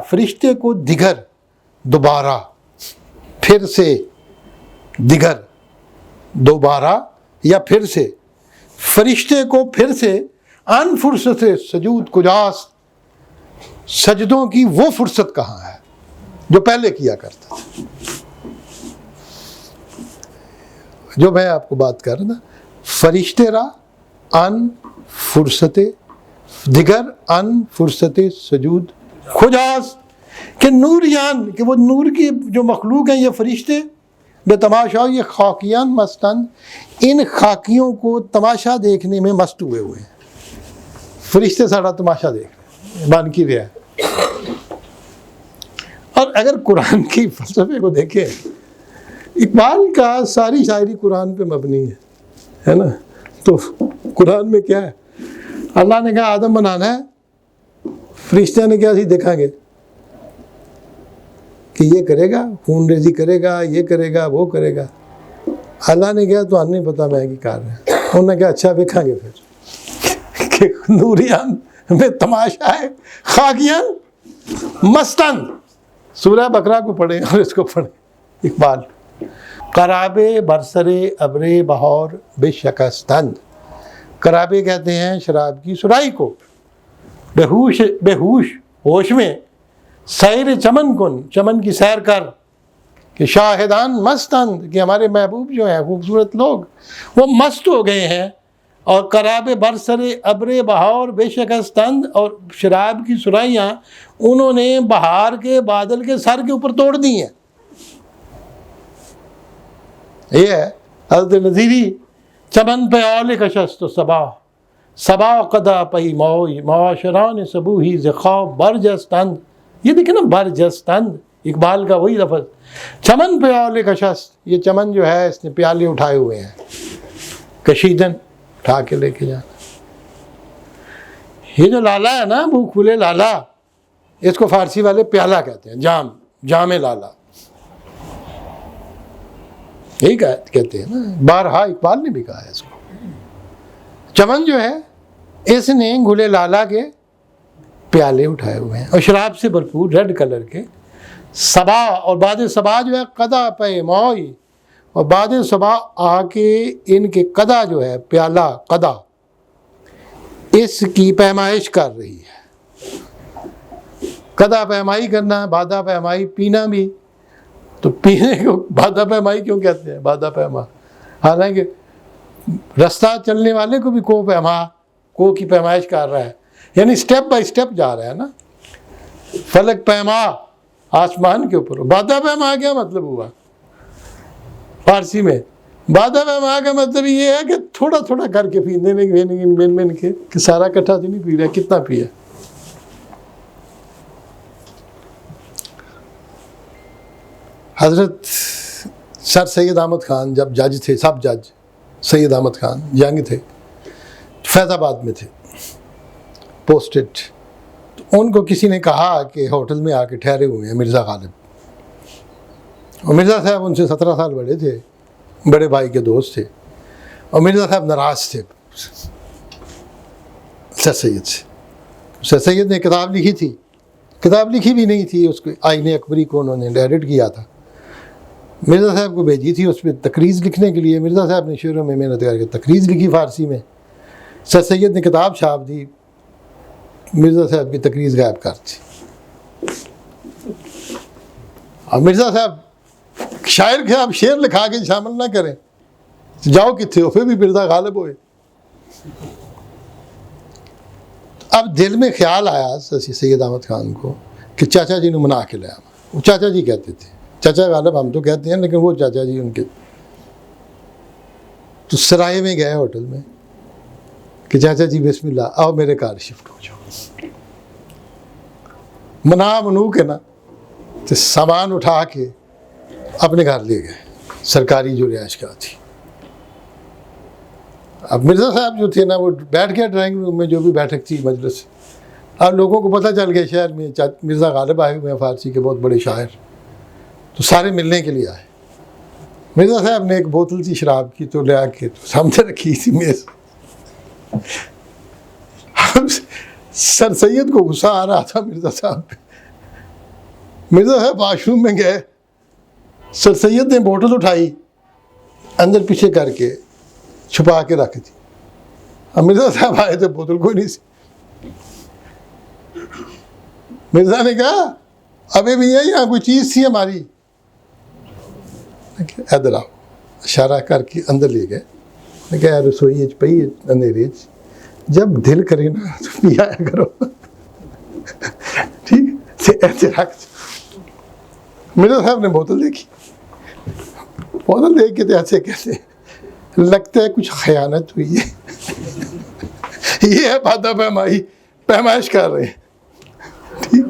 S1: فرشتے کو دیگر دوبارہ پھر سے، دیگر دوبارہ یا پھر سے، فرشتے کو پھر سے ان فرصت سجود کجاست، سجدوں کی وہ فرصت کہاں ہے جو پہلے کیا کرتا تھا. جو میں آپ کو بات کر رہا نا، فرشتے را ان فرصت دیگر ان فرصت سجود کجاست کہ نوریان، کہ وہ نور کی جو مخلوق ہیں یہ فرشتے، بے تماشا یہ خاکیان مستند، ان خاکیوں کو تماشا دیکھنے میں مست ہوئے ہیں. فرشتے سارا تماشا دیکھ رہے ہیں، بان کی رہا ہے. اور اگر قرآن کی فلسفے کو دیکھیں، اقبال کا ساری شاعری قرآن پہ مبنی ہے نا. تو قرآن میں کیا ہے؟ اللہ نے کہا آدم بنانا ہے، فرشتے نے کیا دیکھیں گے کہ یہ کرے گا، خون ریزی کرے گا، یہ کرے گا، وہ کرے گا. اللہ نے کہا تو ہم نہیں پتا میں کی کار رہا ہے. انہوں نے کہا اچھا دیکھیں گے پھر کہ نوریان میں تماشا ہے خاکیان مستند. سورہ بقرہ کو پڑھیں اور اس کو پڑھیں. اقبال قرابے برسرے ابرے بہور بے شکستند. قرابے کہتے ہیں شراب کی سرائی کو، بے ہوش میں سیر چمن کن، چمن کی سیر کر، کہ شاہدان مستند، کہ ہمارے محبوب جو ہیں خوبصورت لوگ وہ مست ہو گئے ہیں. اور قرابے برسر ابر بہار بے شکستند، اور شراب کی سرائیاں انہوں نے بہار کے بادل کے سر کے اوپر توڑ دی ہیں. یہ ہے حضرت نظیری، چمن پہ اول کشست و صبا قدا پہی موئی معاشران صبوہی زخواب برجستند. یہ دیکھیں نا، برجستند اقبال کا وہی لفظ. چمن پہ اول کشست، یہ چمن جو ہے اس نے پیالے اٹھائے ہوئے ہیں، کشیدن اٹھا کے لے کے جانا. یہ جو لالا ہے نا، وہ کھلے لالا، اس کو فارسی والے پیالہ کہتے ہیں، جام لالا، یہی کہتے ہیں نا، بارہا اقبال نے بھی کہا ہے اس کو۔ چمن جو ہے اس نے گلے لالا کے پیالے اٹھائے ہوئے ہیں اور شراب سے بھرپور ریڈ کلر کے صبا، اور بعد صبا جو ہے قدا پہ موئی، اور بعد صبا آ کے ان کے قدا جو ہے پیالہ قدا اس کی پیمائش کر رہی ہے۔ قدا پیمائی کرنا، بادہ پیمائی پینا بھی، تو پینے کو بادہ پیمائی کیوں کہتے ہیں؟ بادہ پیما، حالانکہ رستہ چلنے والے کو بھی کو کی پیمائش کر رہا ہے، یعنی سٹیپ بائی سٹیپ جا رہا ہے نا۔ فلک پیما آسمان کے اوپر، بادہ پیما کیا مطلب ہوا فارسی میں؟ بادہ پیما کا مطلب یہ ہے کہ تھوڑا تھوڑا کر کے پینے میں کہ سارا اکٹھا تو نہیں پی رہا، کتنا پیا۔ حضرت سر سید احمد خان جب جج تھے، سب جج سید احمد خان ینگ تھے، فیض آباد میں تھے پوسٹڈ، تو ان کو کسی نے کہا کہ ہوٹل میں آ کے ٹھہرے ہوئے ہیں مرزا غالب، اور مرزا صاحب ان سے 17 سال بڑے تھے، بڑے بھائی کے دوست تھے، اور مرزا صاحب ناراض تھے سر سید سے۔ سر سید نے کتاب لکھی تھی، کتاب لکھی بھی نہیں تھی، اس کو آئین اکبری کو انہوں نے ایڈٹ کیا تھا، مرزا صاحب کو بھیجی تھی اس پہ تقریض لکھنے کے لیے۔ مرزا صاحب نے شروع میں محنت کر کے تقریض لکھی فارسی میں، سر سید نے کتاب چھاپ دی، مرزا صاحب کی تقریض غائب کر دی۔ اور مرزا صاحب شاعر کے آپ شعر لکھا کے شامل نہ کریں، جاؤ کتنے ہو، پھر بھی مرزا غالب ہوئے۔ اب دل میں خیال آیا سید احمد خان کو کہ چاچا جی نے منا کے لیا، وہ چاچا جی کہتے تھے، چاچا غالب ہم تو کہتے ہیں لیکن وہ چاچا جی ان کے۔ تو سرائے میں گئے ہوٹل میں کہ چاچا جی بسم اللہ آؤ میرے گھر شفٹ ہو جاؤ۔ منو کے نا تو سامان اٹھا کے اپنے گھر لے گئے، سرکاری جو رہائش گاہ تھی۔ اب مرزا صاحب جو تھے نا وہ بیٹھ گیا ڈرائنگ روم میں، جو بھی بیٹھک تھی مجلس، اب لوگوں کو پتہ چل گیا شہر میں مرزا غالب آئے ہوئے ہیں، فارسی کے بہت بڑے شاعر، تو سارے ملنے کے لیے آئے۔ مرزا صاحب نے ایک بوتل تھی شراب کی تو لے آ کے سامنے رکھی تھی میز۔ سر سید کو غصہ آ رہا تھا مرزا صاحب پہ۔ مرزا صاحب واش روم میں گئے، سر سید نے بوتل اٹھائی، اندر پیچھے کر کے چھپا کے رکھ دی۔ اب مرزا صاحب آئے تھے، بوتل کوئی نہیں سی۔ مرزا نے کہا ابھی بھی یہاں کوئی چیز تھی ہماری، ادھر آؤ، اشارہ کر کے اندر لے گئے۔ میں کہا رسوئی پئی اندھیرے، جب دل کرے نا تو پی آیا کرو، ٹھیک سے ایسے رکھ۔ مرزا صاحب نے بوتل دیکھی، بوتل دیکھ کے تو ایسے کہتے لگتا ہے کچھ خیانت ہوئی ہے، یہ ہے بادہ پیمائش کر رہے ہیں، ٹھیک۔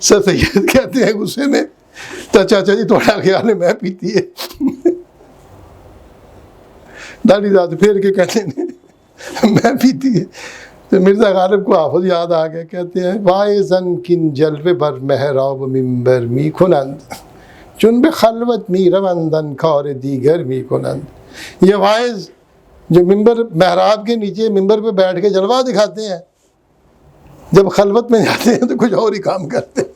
S1: سر سید کہتے ہیں غصے میں تو چاچا جی تھوڑا خیال ہے میں پیتی ہے، داڑھی داد پھیر کے کہتے ہیں میں پیتی ہے۔ تو مرزا غالب کو حافظ یاد آ گیا، کہتے ہیں وائزن کن جلوے بر محراب ممبر می کنند چون بے خلوت می روندن کار دیگر می کنند۔ یہ وائز جو ممبر محراب کے نیچے ممبر پہ بیٹھ کے جلوہ دکھاتے ہیں، جب خلوت میں جاتے ہیں تو کچھ اور ہی کام کرتے ہیں۔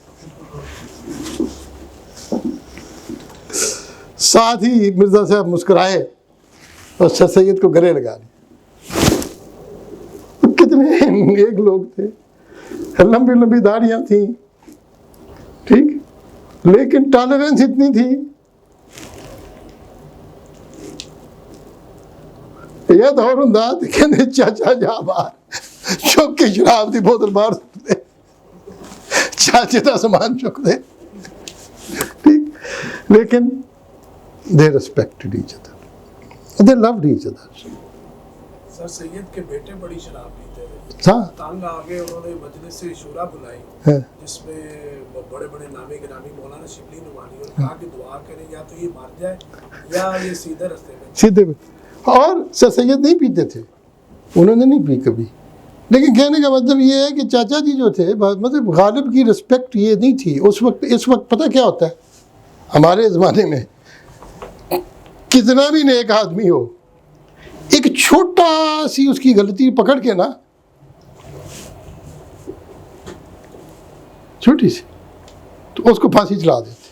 S1: ساتھ ہی مرزا صاحب مسکرائے اور سر سید کو گلے لگا لی۔ کتنے نیک لوگ تھے، لمبی لمبی داڑیاں تھیں، ٹھیک، لیکن ٹالرنس اتنی تھی۔ یہ دور ہوں کہ چاچا جا باہر چک کے شراب دی بوتل باہر سٹ دے، چاچے کا سامان چک دے، ٹھیک، لیکن they respected each other, they loved each other.
S3: سر سید کے بیٹے بڑی شراب پیتے تھے،
S1: ہاں،
S3: تنگ آگے انہوں نے مجلس شورا بلائی جس میں بڑے بڑے نامی گرامی مولانا شبلی نعمانی، اور کہا کہ دعا کریں یا تو یہ مر جائے یا یہ سیدھے رستے میں
S1: سیدھے۔ اور سر سید نہیں پیتے تھے، انہوں نے نہیں پی کبھی، لیکن کہنے کا مطلب یہ ہے کہ چاچا جی جو تھے مطلب غالب کی رسپیکٹ یہ نہیں تھی اس وقت پتہ کیا ہوتا ہے ہمارے زمانے میں کتنا بھی نیک آدمی ہو ایک چھوٹا سی اس کی غلطی پکڑ کے نا چھوٹی سی تو اس کو پھانسی چلا دیتے.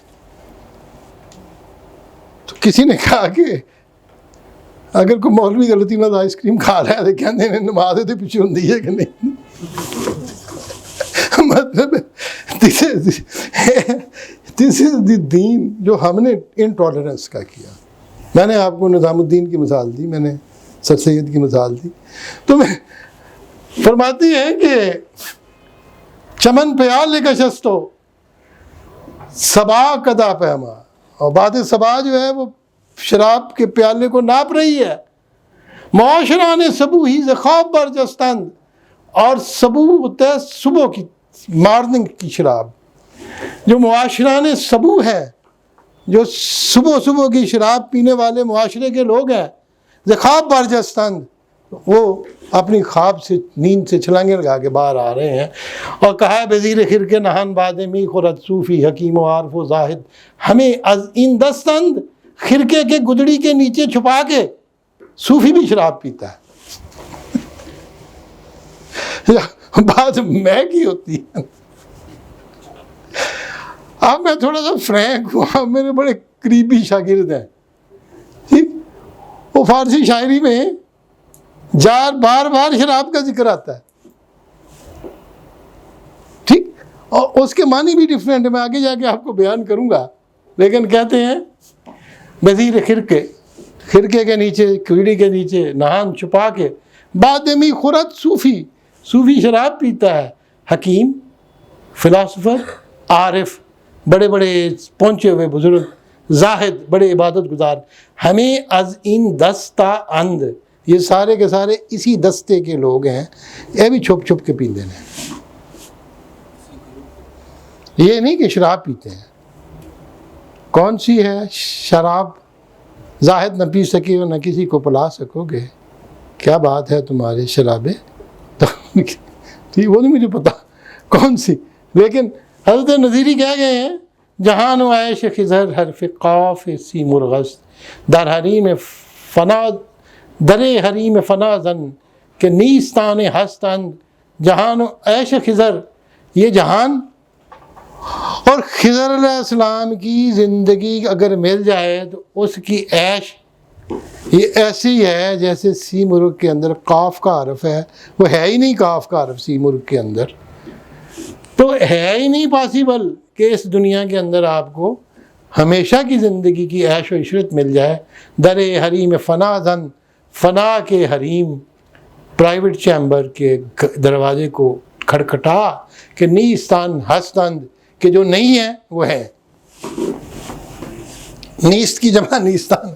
S1: تو کسی نے کہا کہ اگر کوئی مولوی غلطی نہ آئس کریم کھا رہا ہے تو کہتے ہیں نماز تو پیچھے ہوں ہے کہ نہیں. مطلب دس از دی دین جو ہم نے انٹالرنس کا کیا. میں نے آپ کو نظام الدین کی مثال دی, میں نے سر سید کی مثال دی. تو میں فرماتی ہے کہ چمن پیال کا شستو صبا کدا پیما, اور بات صبا جو ہے وہ شراب کے پیالے کو ناپ رہی ہے. معاشرہ نے سبو ہی سے خواب برجستند, اور سبو ہوتا ہے صبح کی مارننگ کی شراب. جو معاشرہ نے سبو ہے, جو صبح کی شراب پینے والے معاشرے کے لوگ ہیں, خواب برجستند, وہ اپنی خواب سے نیند سے چھلانگیں لگا کے باہر آ رہے ہیں. اور کہا ہے وزیر خرقے نہان بادمی خورد صوفی حکیم و عارف و زاہد, ہمیں از این دستند خرقے کے گدڑی کے نیچے چھپا کے صوفی بھی شراب پیتا ہے. بات میں کی ہوتی ہے. اب میں تھوڑا سا فرینک ہوں, میرے بڑے قریبی شاگرد ہیں ٹھیک, وہ فارسی شاعری میں بار بار شراب کا ذکر آتا ہے ٹھیک, اور اس کے معنی بھی ڈیفرنٹ ہے, میں آگے جا کے آپ کو بیان کروں گا. لیکن کہتے ہیں وزیر خرقے کے نیچے کیڑی کے نیچے نہان چھپا کے بادمی خورد صوفی شراب پیتا ہے, حکیم فلاسفر عارف بڑے بڑے پہنچے ہوئے بزرگ زاہد بڑے عبادت گزار, ہمیں از ان دستہ اند, یہ سارے کے سارے اسی دستے کے لوگ ہیں, یہ بھی چھپ چھپ کے پیندے ہیں. یہ نہیں کہ شراب پیتے ہیں. کون سی ہے شراب زاہد نہ پی سکے اور نہ کسی کو پلا سکو گے, کیا بات ہے تمہارے شرابے, وہ نہیں مجھے پتا کون سی. لیکن حضرت نظیری کہہ گئے ہیں جہان و عیش خضر حرف قاف سی مرغست, در حریم فنا در حریم فنا زن کہ نیستان ہستند. جہان و عیش خضر, یہ جہان اور خضر علیہ السلام کی زندگی اگر مل جائے تو اس کی عیش یہ ایسی ہے جیسے سی مرغ کے اندر قاف کا حرف ہے, وہ ہے ہی نہیں قاف کا حرف سی مرغ کے اندر, تو ہے ہی نہیں پاسیبل کہ اس دنیا کے اندر آپ کو ہمیشہ کی زندگی کی عیش و عشرت مل جائے. در حریم فنا زن, فنا کے حریم پرائیویٹ چیمبر کے دروازے کو کھڑکھٹا کہ نیستان ہستند, کہ جو نہیں ہے وہ ہے. نیست کی جمع نیستان,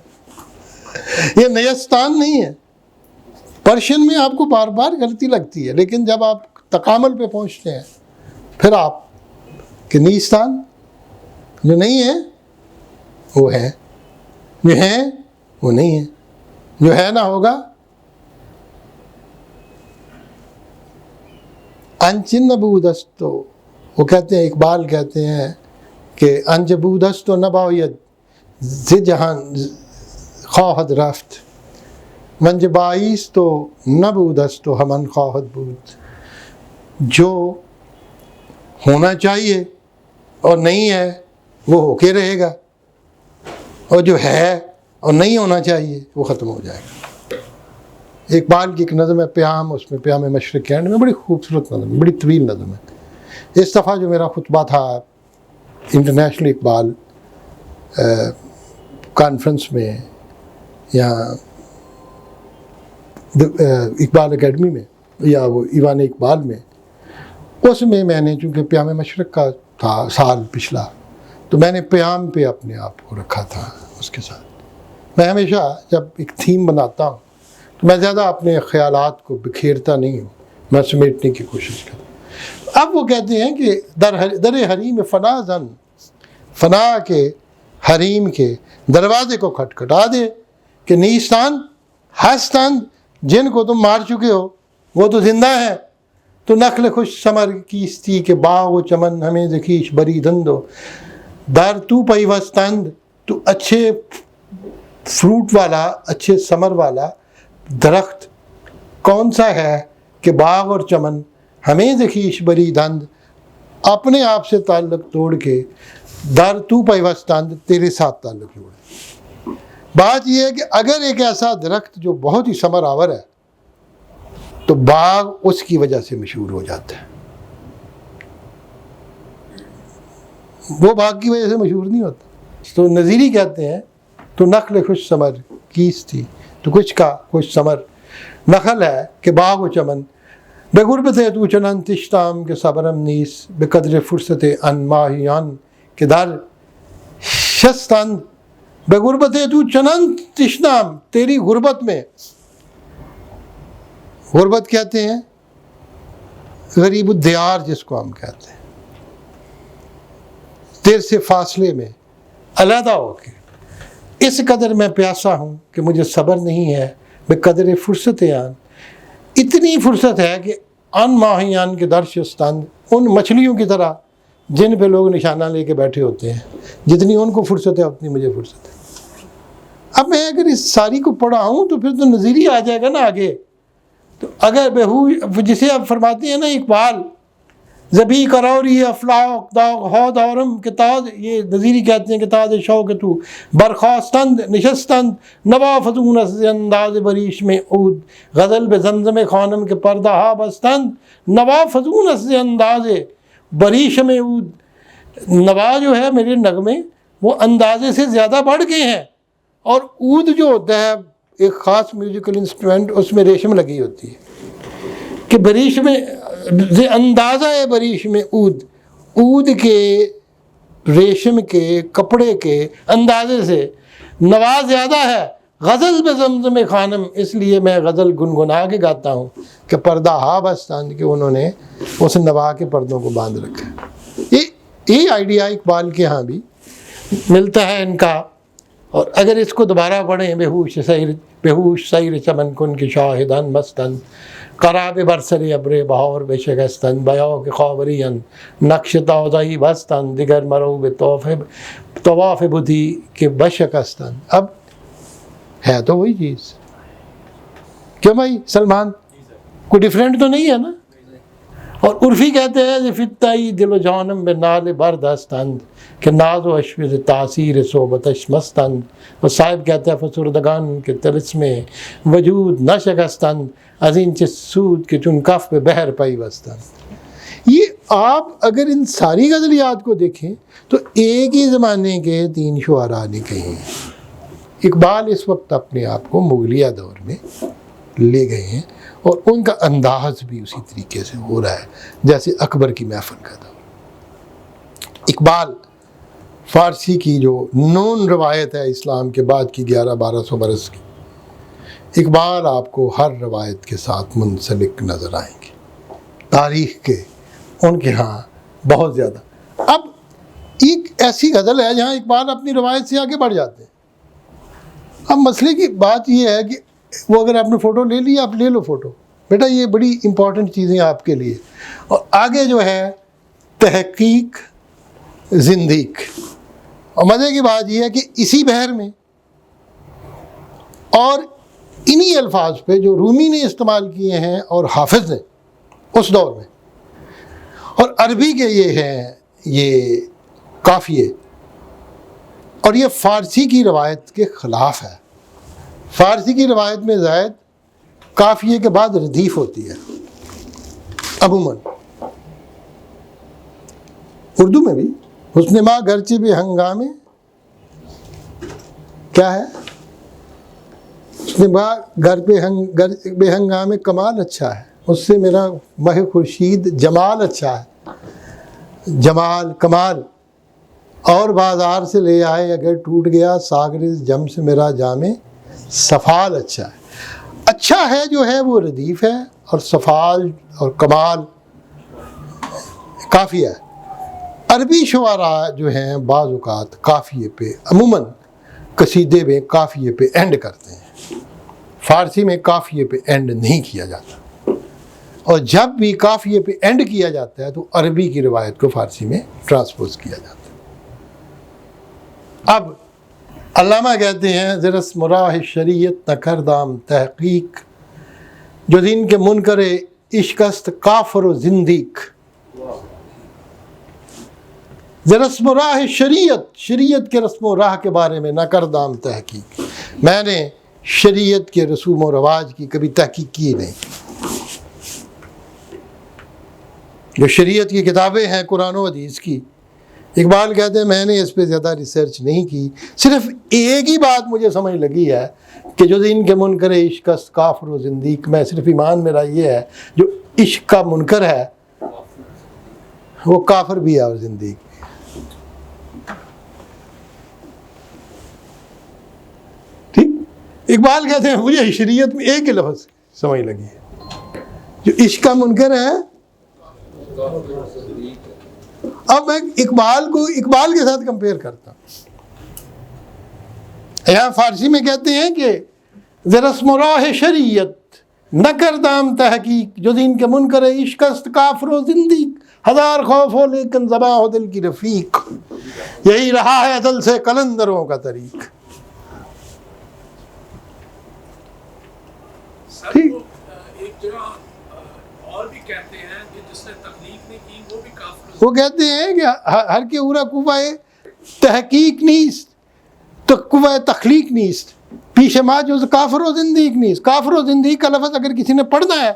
S1: یہ نیستان نہیں ہے. پرشین میں آپ کو بار بار غلطی لگتی ہے, لیکن جب آپ تکامل پہ پہنچتے ہیں پھر آپ کہ نیستان جو نہیں ہے وہ ہے, جو ہے وہ نہیں ہے, جو ہے نہ ہوگا. انچن بودستو, وہ کہتے ہیں اقبال کہتے ہیں کہ انج بودستو نباید ز جہان خواہد رفت, منج بائیس تو نبودستو ہمن خواہد بود. جو ہونا چاہیے اور نہیں ہے وہ ہو کے رہے گا, اور جو ہے اور نہیں ہونا چاہیے وہ ختم ہو جائے گا. اقبال کی ایک نظم ہے پیام, اس میں پیام مشرق کے اینڈ میں بڑی خوبصورت نظم ہے, بڑی طویل نظم ہے. اس دفعہ جو میرا خطبہ تھا انٹرنیشنل اقبال کانفرنس میں یا اقبال اکیڈمی میں یا وہ ایوان اقبال میں, اس میں میں نے چونکہ پیام مشرق کا تھا سال پچھلا, تو میں نے پیام پہ اپنے آپ کو رکھا تھا اس کے ساتھ. میں ہمیشہ جب ایک تھیم بناتا ہوں تو میں زیادہ اپنے خیالات کو بکھیرتا نہیں ہوں, میں سمیٹنے کی کوشش کرتا ہوں. اب وہ کہتے ہیں کہ در حریم فنا زن, فنا کے حریم کے دروازے کو کھٹکھٹا دے کہ نیستان ہستند, جن کو تم مار چکے ہو وہ تو زندہ ہے, تو نخل خوش ثمر کیستی کہ باغ و چمن ہمیں ذکیش بری دندو در تو پیوستند، تو اچھے فروٹ والا، اچھے ثمر والا درخت کون سا ہے کہ باغ اور چمن ہمیں ذکیش بری دند، اپنے آپ سے تعلق توڑ کے در تو پیوستند، تیرے ساتھ تعلق جوڑے۔ بات یہ ہے کہ اگر ایک ایسا درخت جو بہت ہی ثمر آور ہے تو باغ اس کی وجہ سے مشہور ہو جاتا ہے، وہ باغ کی وجہ سے مشہور نہیں ہوتا۔ تو نظیری کہتے ہیں تو نخل خوش ثمر کیس تھی، تو کچھ کا خوش ثمر نخل ہے کہ باغ و چمن، بے غربت تو چنن تشتام کے صبرم نیس، بے قدر فرصت ان ماہیان کے در شستند، بے غربت تو چنن تشتام، تیری غربت میں، غربت کہتے ہیں غریب الدیار جس کو ہم کہتے ہیں، تیر سے فاصلے میں علیحدہ ہو کے، اس قدر میں پیاسا ہوں کہ مجھے صبر نہیں ہے، بے قدر فرصت آن، اتنی فرصت ہے کہ ان ماہیان کے در شستند، ان مچھلیوں کی طرح جن پہ لوگ نشانہ لے کے بیٹھے ہوتے ہیں، جتنی ان کو فرصت ہے اتنی مجھے فرصت ہے۔ اب میں اگر اس ساری کو پڑھاؤں تو پھر تو نظیری آ جائے گا نا آگے، تو اگر جسے آپ فرماتے ہیں نا اقبال، زبی کروری افلاق داغ ہو دورم کے تاج، یہ نظیری کہتے ہیں کہ تاج شوق تو برخاستند نشستند، نوا فزون از انداز بریش میں عود، غزل بے زمزم خانم کے پردہ ہا بستند، نوا فزون از انداز بریش میں عود، نوا جو ہے میرے نغمے وہ اندازے سے زیادہ بڑھ گئے ہیں، اور عود جو ہوتا ہے ایک خاص میوزیکل انسٹرومنٹ، اس میں ریشم لگی ہوتی ہے کہ بریش میں اندازہ ہے، بریش میں عود، عود کے ریشم کے کپڑے کے اندازے سے نوا زیادہ ہے، غزل بے زمزم خانم، اس لیے میں غزل گنگنا کے گاتا ہوں کہ پردہ ہا بستان، کہ انہوں نے اس نوا کے پردوں کو باندھ رکھا ہے۔ یہ آئیڈیا اقبال کے ہاں بھی ملتا ہے ان کا، اور اگر اس کو دوبارہ پڑھیں، بےہوش سیر چمن کن کی شاہدن مستن، قراب برسر ابر بہور بے شکستن، بیاو کے خاورین نقش تازائی بستن، دیگر مرو بے طواف بدھی کے بشکستن۔ اب ہے تو وہی چیز، کیوں بھائی سلمان، کوئی ڈیفرنٹ تو نہیں ہے نا؟ اور عرفی کہتے ہیں فتائی دل و جانم بے نال بردستند، کہ ناز و اشوز تاثیر صحبتش مستند، اور صاحب کہتے ہیں فسردگان کے طلسم وجود نہ شکستند، از این چه سود کہ چون کف پہ بحر پیوستند۔ یہ آپ اگر ان ساری غزلیات کو دیکھیں تو ایک ہی زمانے کے 3 شعراء نے کہیں۔ اقبال اس وقت اپنے آپ کو مغلیہ دور میں لے گئے ہیں، اور ان کا انداز بھی اسی طریقے سے ہو رہا ہے جیسے اکبر کی محفل کا دور۔ اقبال فارسی کی جو نون روایت ہے اسلام کے بعد کی 1100-1200 برس کی، اقبال آپ کو ہر روایت کے ساتھ منسلک نظر آئیں گے، تاریخ کے ان کے ہاں بہت زیادہ۔ اب ایک ایسی غزل ہے جہاں اقبال اپنی روایت سے آگے بڑھ جاتے ہیں۔ اب مسئلے کی بات یہ ہے کہ وہ اگر آپ نے فوٹو لے لی، آپ لے لو فوٹو، بیٹا یہ بڑی امپورٹنٹ چیزیں آپ کے لیے، اور آگے جو ہے تحقیق زندیق۔ اور مزے کی بات یہ ہے کہ اسی بحر میں اور انہی الفاظ پہ جو رومی نے استعمال کیے ہیں اور حافظ نے اس دور میں، اور عربی کے یہ ہیں یہ قافیے، اور یہ فارسی کی روایت کے خلاف ہے۔ فارسی کی روایت میں زائد قافیے کے بعد ردیف ہوتی ہے عموماً، اردو میں بھی حسن ما گرچہ بے ہنگامے، کیا ہے حسن ما گر بے ہنگامے کمال اچھا ہے، اس سے میرا مہ خورشید جمال اچھا ہے، جمال کمال، اور بازار سے لے آئے اگر ٹوٹ گیا ساغرز جم سے میرا جامے صفال اچھا ہے۔ اچھا ہے جو ہے وہ ردیف ہے، اور صفال اور کمال قافیہ ہے۔ عربی شعراء جو ہیں بعض اوقات قافیے پہ عموماً قصیدے میں قافیے پہ اینڈ کرتے ہیں، فارسی میں قافیے پہ اینڈ نہیں کیا جاتا۔ اور جب بھی قافیے پہ اینڈ کیا جاتا ہے تو عربی کی روایت کو فارسی میں ٹرانسپوز کیا جاتا ہے۔ اب علامہ کہتے ہیں زرس مراہ شریعت نہ کر دام تحقیق، جو دین کے منکر عشق است کافر و زندیق۔ رسم و راہ شریعت کے رسم و راہ کے بارے میں نہ کر دام تحقیق، میں نے شریعت کے رسوم و رواج کی کبھی تحقیق کی نہیں۔ جو شریعت کی کتابیں ہیں قرآن و حدیث کی، اقبال کہتے ہیں میں نے اس پہ زیادہ ریسرچ نہیں کی، صرف ایک ہی بات مجھے سمجھ لگی ہے کہ جو دین کے منکر عشق است کافر و زندیق، میں صرف ایمان میرا یہ ہے جو عشق کا منکر ہے وہ کافر بھی ہے اور زندیق بھی۔ ٹھیک، اقبال کہتے ہیں مجھے شریعت میں ایک ہی لفظ سمجھ لگی ہے، جو عشق کا منکر ہے۔ اب میں اقبال کو اقبال کے ساتھ کمپیئر کرتا ہوں۔ یہاں فارسی میں کہتے ہیں کہ رسم و راہ شریعت نہ کر دام تحقیق، جو دین کے منکر عشق است کافر و زندیق، ہزار خوف ہو لیکن زباں ہو دل کی رفیق، یہی رہا ہے دل سے قلندروں کا طریق۔
S3: سر وہ ایک جگہ اور بھی کہتے ہیں کہ جس نے تخلیق نہیں کی وہ بھی کافر،
S1: وہ کہتے ہیں کہ ہر کے اورا قوہ تحقیق نیست تو قوہ تخلیق نیست، پیش ما جو کافر و زندیق نیست۔ کافر و زندیق کا لفظ اگر کسی نے پڑھنا ہے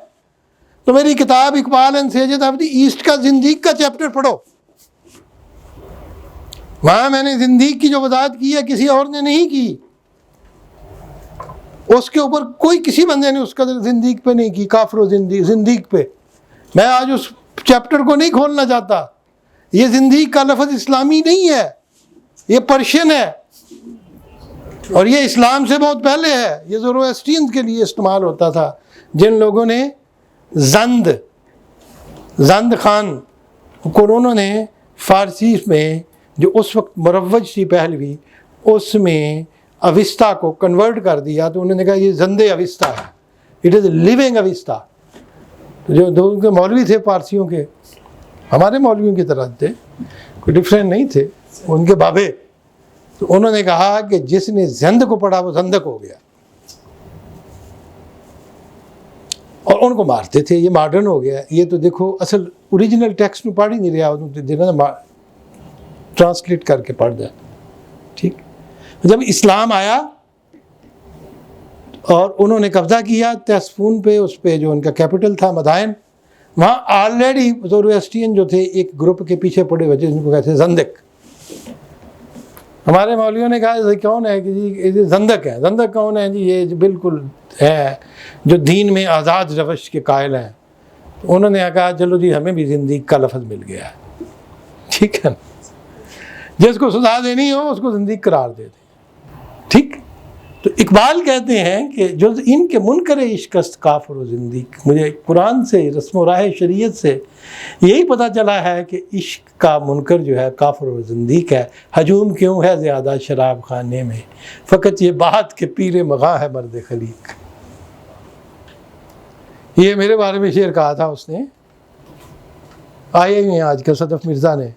S1: تو میری کتاب Iqbal and sages of the East کا زندیق کا چیپٹر پڑھو، وہاں میں نے زندیق کی جو وضاحت کی ہے کسی اور نے نہیں کی، اس کے اوپر کوئی کسی بندے نے اس کا زندیق پہ نہیں کی، کافر و زندیق پہ۔ میں آج اس چیپٹر کو نہیں کھولنا چاہتا، یہ زندیق کا لفظ اسلامی نہیں ہے، یہ پرشین ہے اور یہ اسلام سے بہت پہلے ہے، یہ زوروسٹرین کے لیے استعمال ہوتا تھا، جن لوگوں نے زند خان کو انہوں نے فارسی میں جو اس وقت مروج تھی پہلوی، اس میں اوستا کو کنورٹ کر دیا، تو انہوں نے کہا یہ زند اوستا ہے، اٹ از لیونگ اوستا۔ جو دو ان کے مولوی تھے پارسیوں کے، ہمارے مولویوں کی طرح تھے، کوئی ڈفرینٹ نہیں تھے، ان کے بابے، تو انہوں نے کہا کہ جس نے زند کو پڑھا وہ زندق ہو گیا، اور ان کو مارتے تھے۔ یہ ماڈرن ہو گیا، یہ تو دیکھو اصل اوریجنل ٹیکسٹ میں پڑھ ہی نہیں رہا، جنہوں نے ٹرانسلیٹ کر کے پڑھ دیا۔ ٹھیک، جب اسلام آیا اور انہوں نے قبضہ کیا تیسفون پہ، اس پہ جو ان کا کیپٹل تھا مدائن، وہاں آلریڈی زوروسٹرین جو تھے ایک گروپ کے پیچھے پڑے ہوئے جن کو کہتے ہیں زندق۔ ہمارے مولویوں نے کہا یہ کون ہے کہ جی یہ زندق ہے۔ زندق کون ہے؟ جی یہ بالکل ہے جو دین میں آزاد روش کے قائل ہیں۔ انہوں نے کہا چلو جی ہمیں بھی زندیق کا لفظ مل گیا ہے، ٹھیک ہے، جس کو سزا دینی ہو اس کو زندیق قرار دے دیں۔ ٹھیک، تو اقبال کہتے ہیں کہ جو ان کے منکر عشق است کافر و زندیق، مجھے قرآن سے رسم و راہ شریعت سے یہی پتہ چلا ہے کہ عشق کا منکر جو ہے کافر و زندیق ہے۔ ہجوم کیوں ہے زیادہ شراب خانے میں، فقط یہ بات کہ پیر مغاں ہے مرد خلیق۔ یہ میرے بارے میں شعر کہا تھا اس نے، آئے ہوئے ہیں آج کل صدف مرزا نے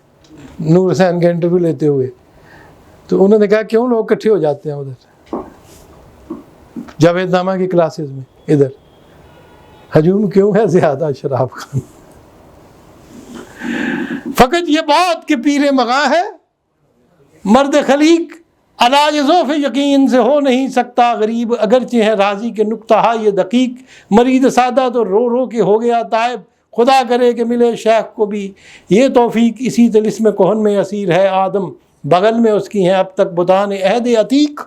S1: نور حسین کا انٹرویو لیتے ہوئے، تو انہوں نے کہا کیوں لوگ اکٹھے ہو جاتے ہیں ادھر جاوید نامہ کی کلاسز میں، ادھر ہجوم کیوں ہے زیادہ شراب خان، فقط یہ بات کہ پیر مغاں ہے مرد خلیق، علاج ذوف یقین سے ہو نہیں سکتا غریب، اگرچہ ہے راضی کے نکتہ یہ دقیق، مرید سادہ تو رو رو کے ہو گیا تائب، خدا کرے کہ ملے شیخ کو بھی یہ توفیق، اسی طلسم کہن میں اسیر ہے آدم، بغل میں اس کی ہیں اب تک بتان عہد عتیق،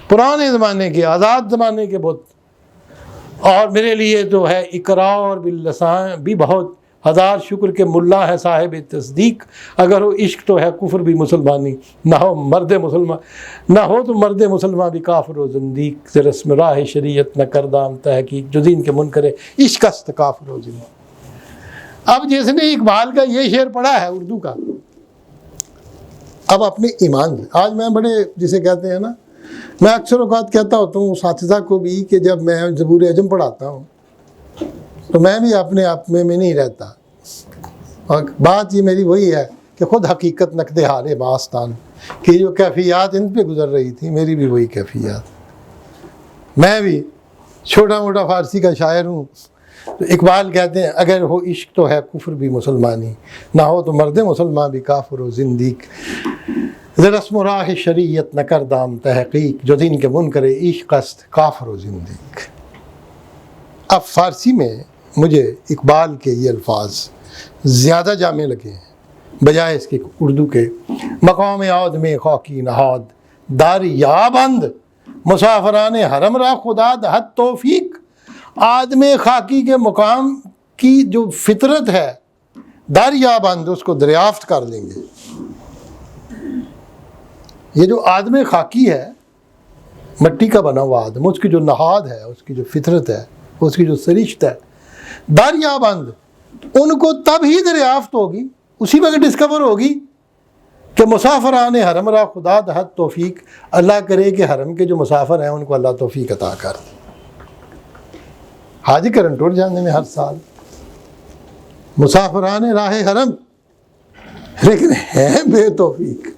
S1: پرانے زمانے کے آزاد زمانے کے بت، اور میرے لیے تو ہے اقرار باللسان بھی بہت، ہزار شکر کے ملا ہے صاحب تصدیق، اگر ہو عشق تو ہے کفر بھی مسلمانی، نہ ہو مرد مسلمان نہ ہو تو مرد مسلمان بھی کافر و زندیق، رسم راہ شریعت نہ کردام تحقیق، جو دین کے منکر عشق است کافر و زندیق۔ اب جس نے اقبال کا یہ شعر پڑھا ہے اردو کا، اب اپنے ایمان سے، آج میں بڑے جسے کہتے ہیں نا، میں اکثر اوقات کہتا ہوتا ہوں اساتذہ کو بھی کہ جب میں زبور اعجم پڑھاتا ہوں تو میں بھی اپنے آپ میں نہیں رہتا. اور بات یہ میری وہی ہے کہ خود حقیقت نقد حال باستان کہ جو کیفیات ان پہ گزر رہی تھی میری بھی وہی کیفیات. میں بھی چھوٹا موٹا فارسی کا شاعر ہوں. تو اقبال کہتے ہیں اگر ہو عشق تو ہے کفر بھی مسلمانی، نہ ہو تو مرد مسلمان بھی کافر و زندیق. رسم و راہ شریعت نہ کر دام تحقیق، جو دین کے منکر عشق است کافر و زندیق. اب فارسی میں مجھے اقبال کے یہ الفاظ زیادہ جامع لگے ہیں بجائے اس کے اردو کے. مقام عود میں خاکی نہاد داریا بند، مسافران حرم را خدا دہت توفیق. آدم خاکی کے مقام کی جو فطرت ہے دریا بند، اس کو دریافت کر لیں گے. یہ جو آدم خاکی ہے، مٹی کا بنا ہوا آدم، اس کی جو نہاد ہے، اس کی جو فطرت ہے، اس کی جو سرشت ہے، دریا بند، ان کو تب ہی دریافت ہوگی، اسی وقت ڈسکور ہوگی کہ مسافران حرم را خدا دہت توفیق. اللہ کرے کہ حرم کے جو مسافر ہیں ان کو اللہ توفیق عطا کر دے. حاجی کرن ٹور جانے میں ہر سال مسافران راہ حرم، لیکن ہے بے توفیق.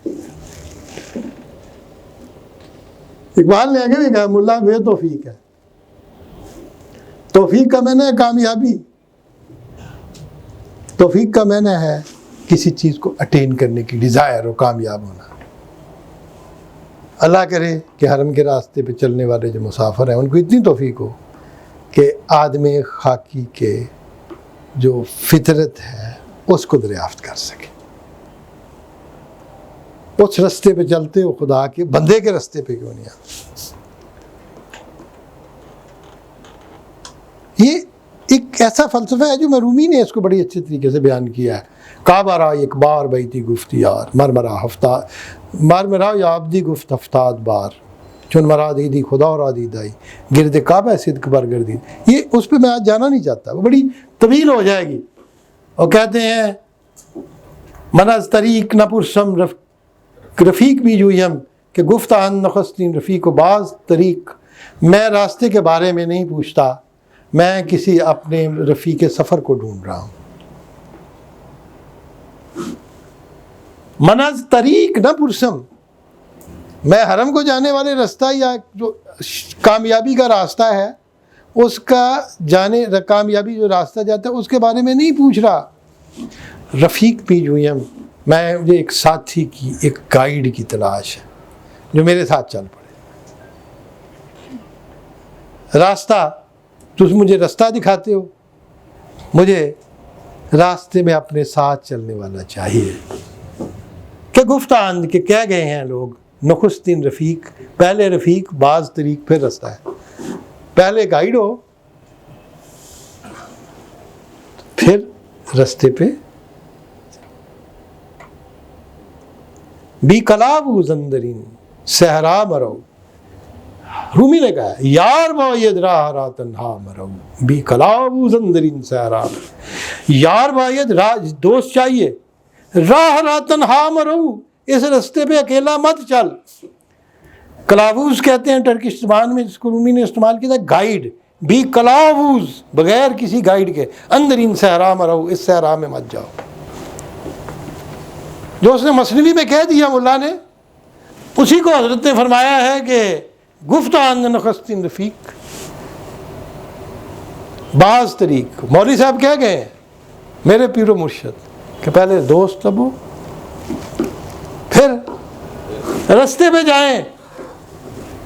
S1: اقبال نے آگے بھی کہا ملا بے توفیق ہے. توفیق کا معنی ہے کامیابی، توفیق کا معنی ہے کسی چیز کو اٹین کرنے کی ڈیزائر اور کامیاب ہونا. اللہ کرے کہ حرم کے راستے پہ چلنے والے جو مسافر ہیں ان کو اتنی توفیق ہو کہ آدم خاکی کے جو فطرت ہے اس کو دریافت کر سکے. اس رستے پہ چلتے ہو خدا کے بندے کے رستے پہ کیوں نہیں آتے. یہ ایک ایسا فلسفہ ہے جو رومی نے اس کو بڑی اچھے طریقے سے بیان کیا ہے. کعبہ را ایک بار بیتی گفتی یار مرمرا یا عبدی گفت ہفتاد بار چون مرا دیدی خدا اور دیدائی گرد کعبہ صدق بر گردید. یہ اس پہ میں آج جانا نہیں چاہتا، وہ بڑی طویل ہو جائے گی. اور کہتے ہیں من از طریق نہ پرسم رفیق بھی جویم کہ گفتان نخستین رفیق و بعض طریق. میں راستے کے بارے میں نہیں پوچھتا، میں کسی اپنے رفیق سفر کو ڈھونڈ رہا ہوں. من از طریق نہ پرسم، میں حرم کو جانے والے راستہ یا جو کامیابی کا راستہ ہے اس کا کامیابی جو راستہ جاتا ہے اس کے بارے میں نہیں پوچھ رہا. رفیق بھی جویم، میں مجھے ایک ساتھی کی، ایک گائیڈ کی تلاش ہے جو میرے ساتھ چل پڑے. راستہ تم مجھے راستہ دکھاتے ہو، مجھے راستے میں اپنے ساتھ چلنے والا چاہیے. کہ گفتان کہ کہہ گئے ہیں لوگ نخستین رفیق، پہلے رفیق بعض طریق پھر راستہ ہے. پہلے گائیڈ ہو پھر راستے پہ بی کلاب زندرین صحرا مرو. رومی نے کہا یار باید راہ را تنہا مرو بی کلاب زندرین صحرا. یار باید دوست چاہیے، راہ را تنہا مرو، اس راستے پہ اکیلا مت چل. کلاووز کہتے ہیں ٹرکش زبان میں، جس کو رومی نے استعمال کیا تھا گائیڈ. بی کلاووز، بغیر کسی گائیڈ کے. اندرین صحرا مرو، اس صحرا میں مت جاؤ. جو اس نے مثنوی میں کہہ دیا ملا نے، اسی کو حضرت نے فرمایا ہے کہ گفتان نخستین رفیق بعض طریق. مولوی صاحب کہہ گئے میرے پیر و مرشد کہ پہلے دوست لبو پھر رستے پہ جائیں.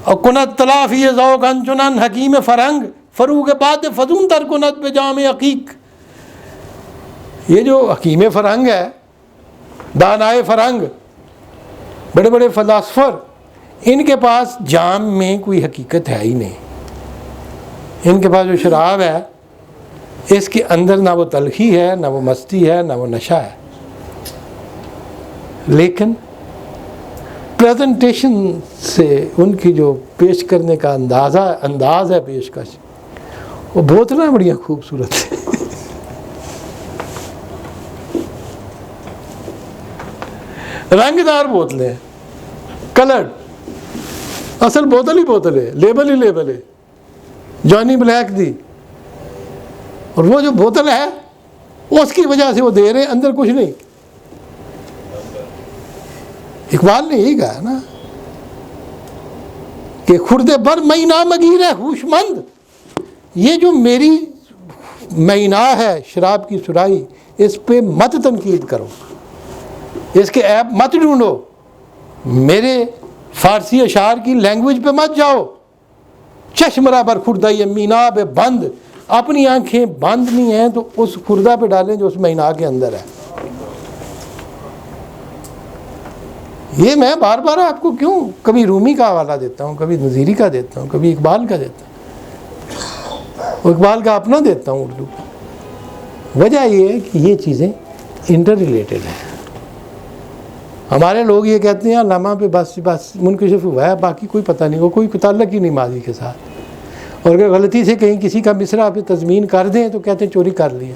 S1: اور کنت تلافی ذوق انچنن حکیم فرنگ فروغ بعد فضون تر کنت پہ جام عقیق. یہ جو حکیم فرنگ ہے، دانائے فرنگ، بڑے بڑے فلاسفر، ان کے پاس جام میں کوئی حقیقت ہے ہی نہیں. ان کے پاس جو شراب ہے اس کے اندر نہ وہ تلخی ہے، نہ وہ مستی ہے، نہ وہ نشہ ہے. لیکن پریزنٹیشن سے ان کی جو پیش کرنے کا انداز ہے پیشکش، وہ بوتلیں بڑی خوبصورت ہیں. رنگ دار بوتلیں، کلرڈ. اصل بوتل ہی بوتل ہے، لیبل ہی لیبل ہے. جانی بلیک دی اور وہ جو بوتل ہے اس کی وجہ سے وہ دے رہے ہیں، اندر کچھ نہیں. اقبال نے یہی کہا نا کہ خردے بر مینا مگیر ہے ہوش مند. یہ جو میری مینا ہے شراب کی سرائی، اس پہ مت تنقید کرو، اس کے ایپ مت ڈھونڈو، میرے فارسی اشعار کی لینگویج پہ مت جاؤ. چشم را بر خردہ یہ مینا بے بند، اپنی آنکھیں بند نہیں ہیں تو اس خردہ پہ ڈالیں جو اس مینا کے اندر ہے. یہ میں بار بار آپ کو کیوں کبھی رومی کا حوالہ دیتا ہوں، کبھی نظیری کا دیتا ہوں، کبھی اقبال کا دیتا ہوں، اقبال کا اپنا دیتا ہوں اردو کا. وجہ یہ ہے کہ یہ چیزیں انٹر ریلیٹڈ ہیں. ہمارے لوگ یہ کہتے ہیں علامہ پہ بس منکشف ہوا ہے، باقی کوئی پتہ نہیں، وہ کوئی تعلق ہی نہیں ماضی کے ساتھ. اور اگر غلطی سے کہیں کسی کا مصرع پہ تضمین کر دیں تو کہتے ہیں چوری کر لیا.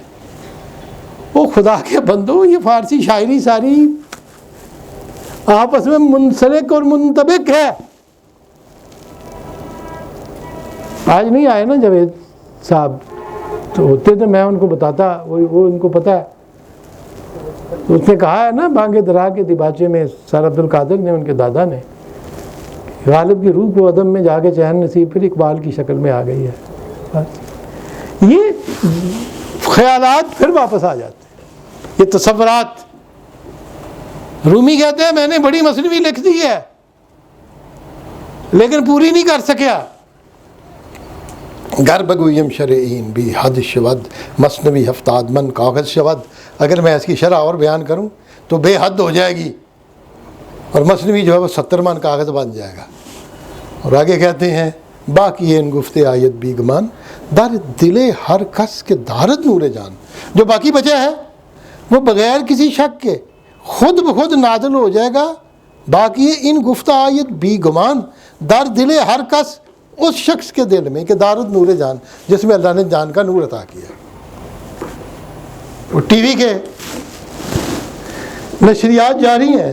S1: وہ خدا کے بندو، یہ فارسی شاعری ساری آپس میں منسلک اور منطبق ہے. آج نہیں آئے نا جاوید صاحب، تو ہوتے تو میں ان کو بتاتا، وہ ان کو پتہ ہے. تو اس نے کہا ہے نا بانگے درا کے دیباچے میں سر عبد القادر نے، ان کے دادا نے، غالب کی روح کو عدم میں جا کے چین نصیب پھر اقبال کی شکل میں آ گئی ہے. یہ خیالات پھر واپس آ جاتے ہیں، یہ تصورات. رومی کہتے ہیں میں نے بڑی مثنوی لکھ دی ہے لیکن پوری نہیں کر سکیا. گر بگویم شرعین بھی حد شود مثنوی ہفتاد من کاغذ شود. اگر میں اس کی شرح اور بیان کروں تو بے حد ہو جائے گی، اور مثنوی جو ہے وہ 70 من کاغذ بن جائے گا. اور آگے کہتے ہیں باقی ان گفت آیت بیگمان در دل ہر کس کے دارت نور جان. جو باقی بچا ہے وہ بغیر کسی شک کے خود بخود نازل ہو جائے گا. باقی ان گفت آیت بیگمان در دل ہر کس، اس شخص کے دل میں کہ دارت نور جان، جس میں اللہ نے جان کا نور عطا کیا. وہ ٹی وی کے نشریات جاری ہیں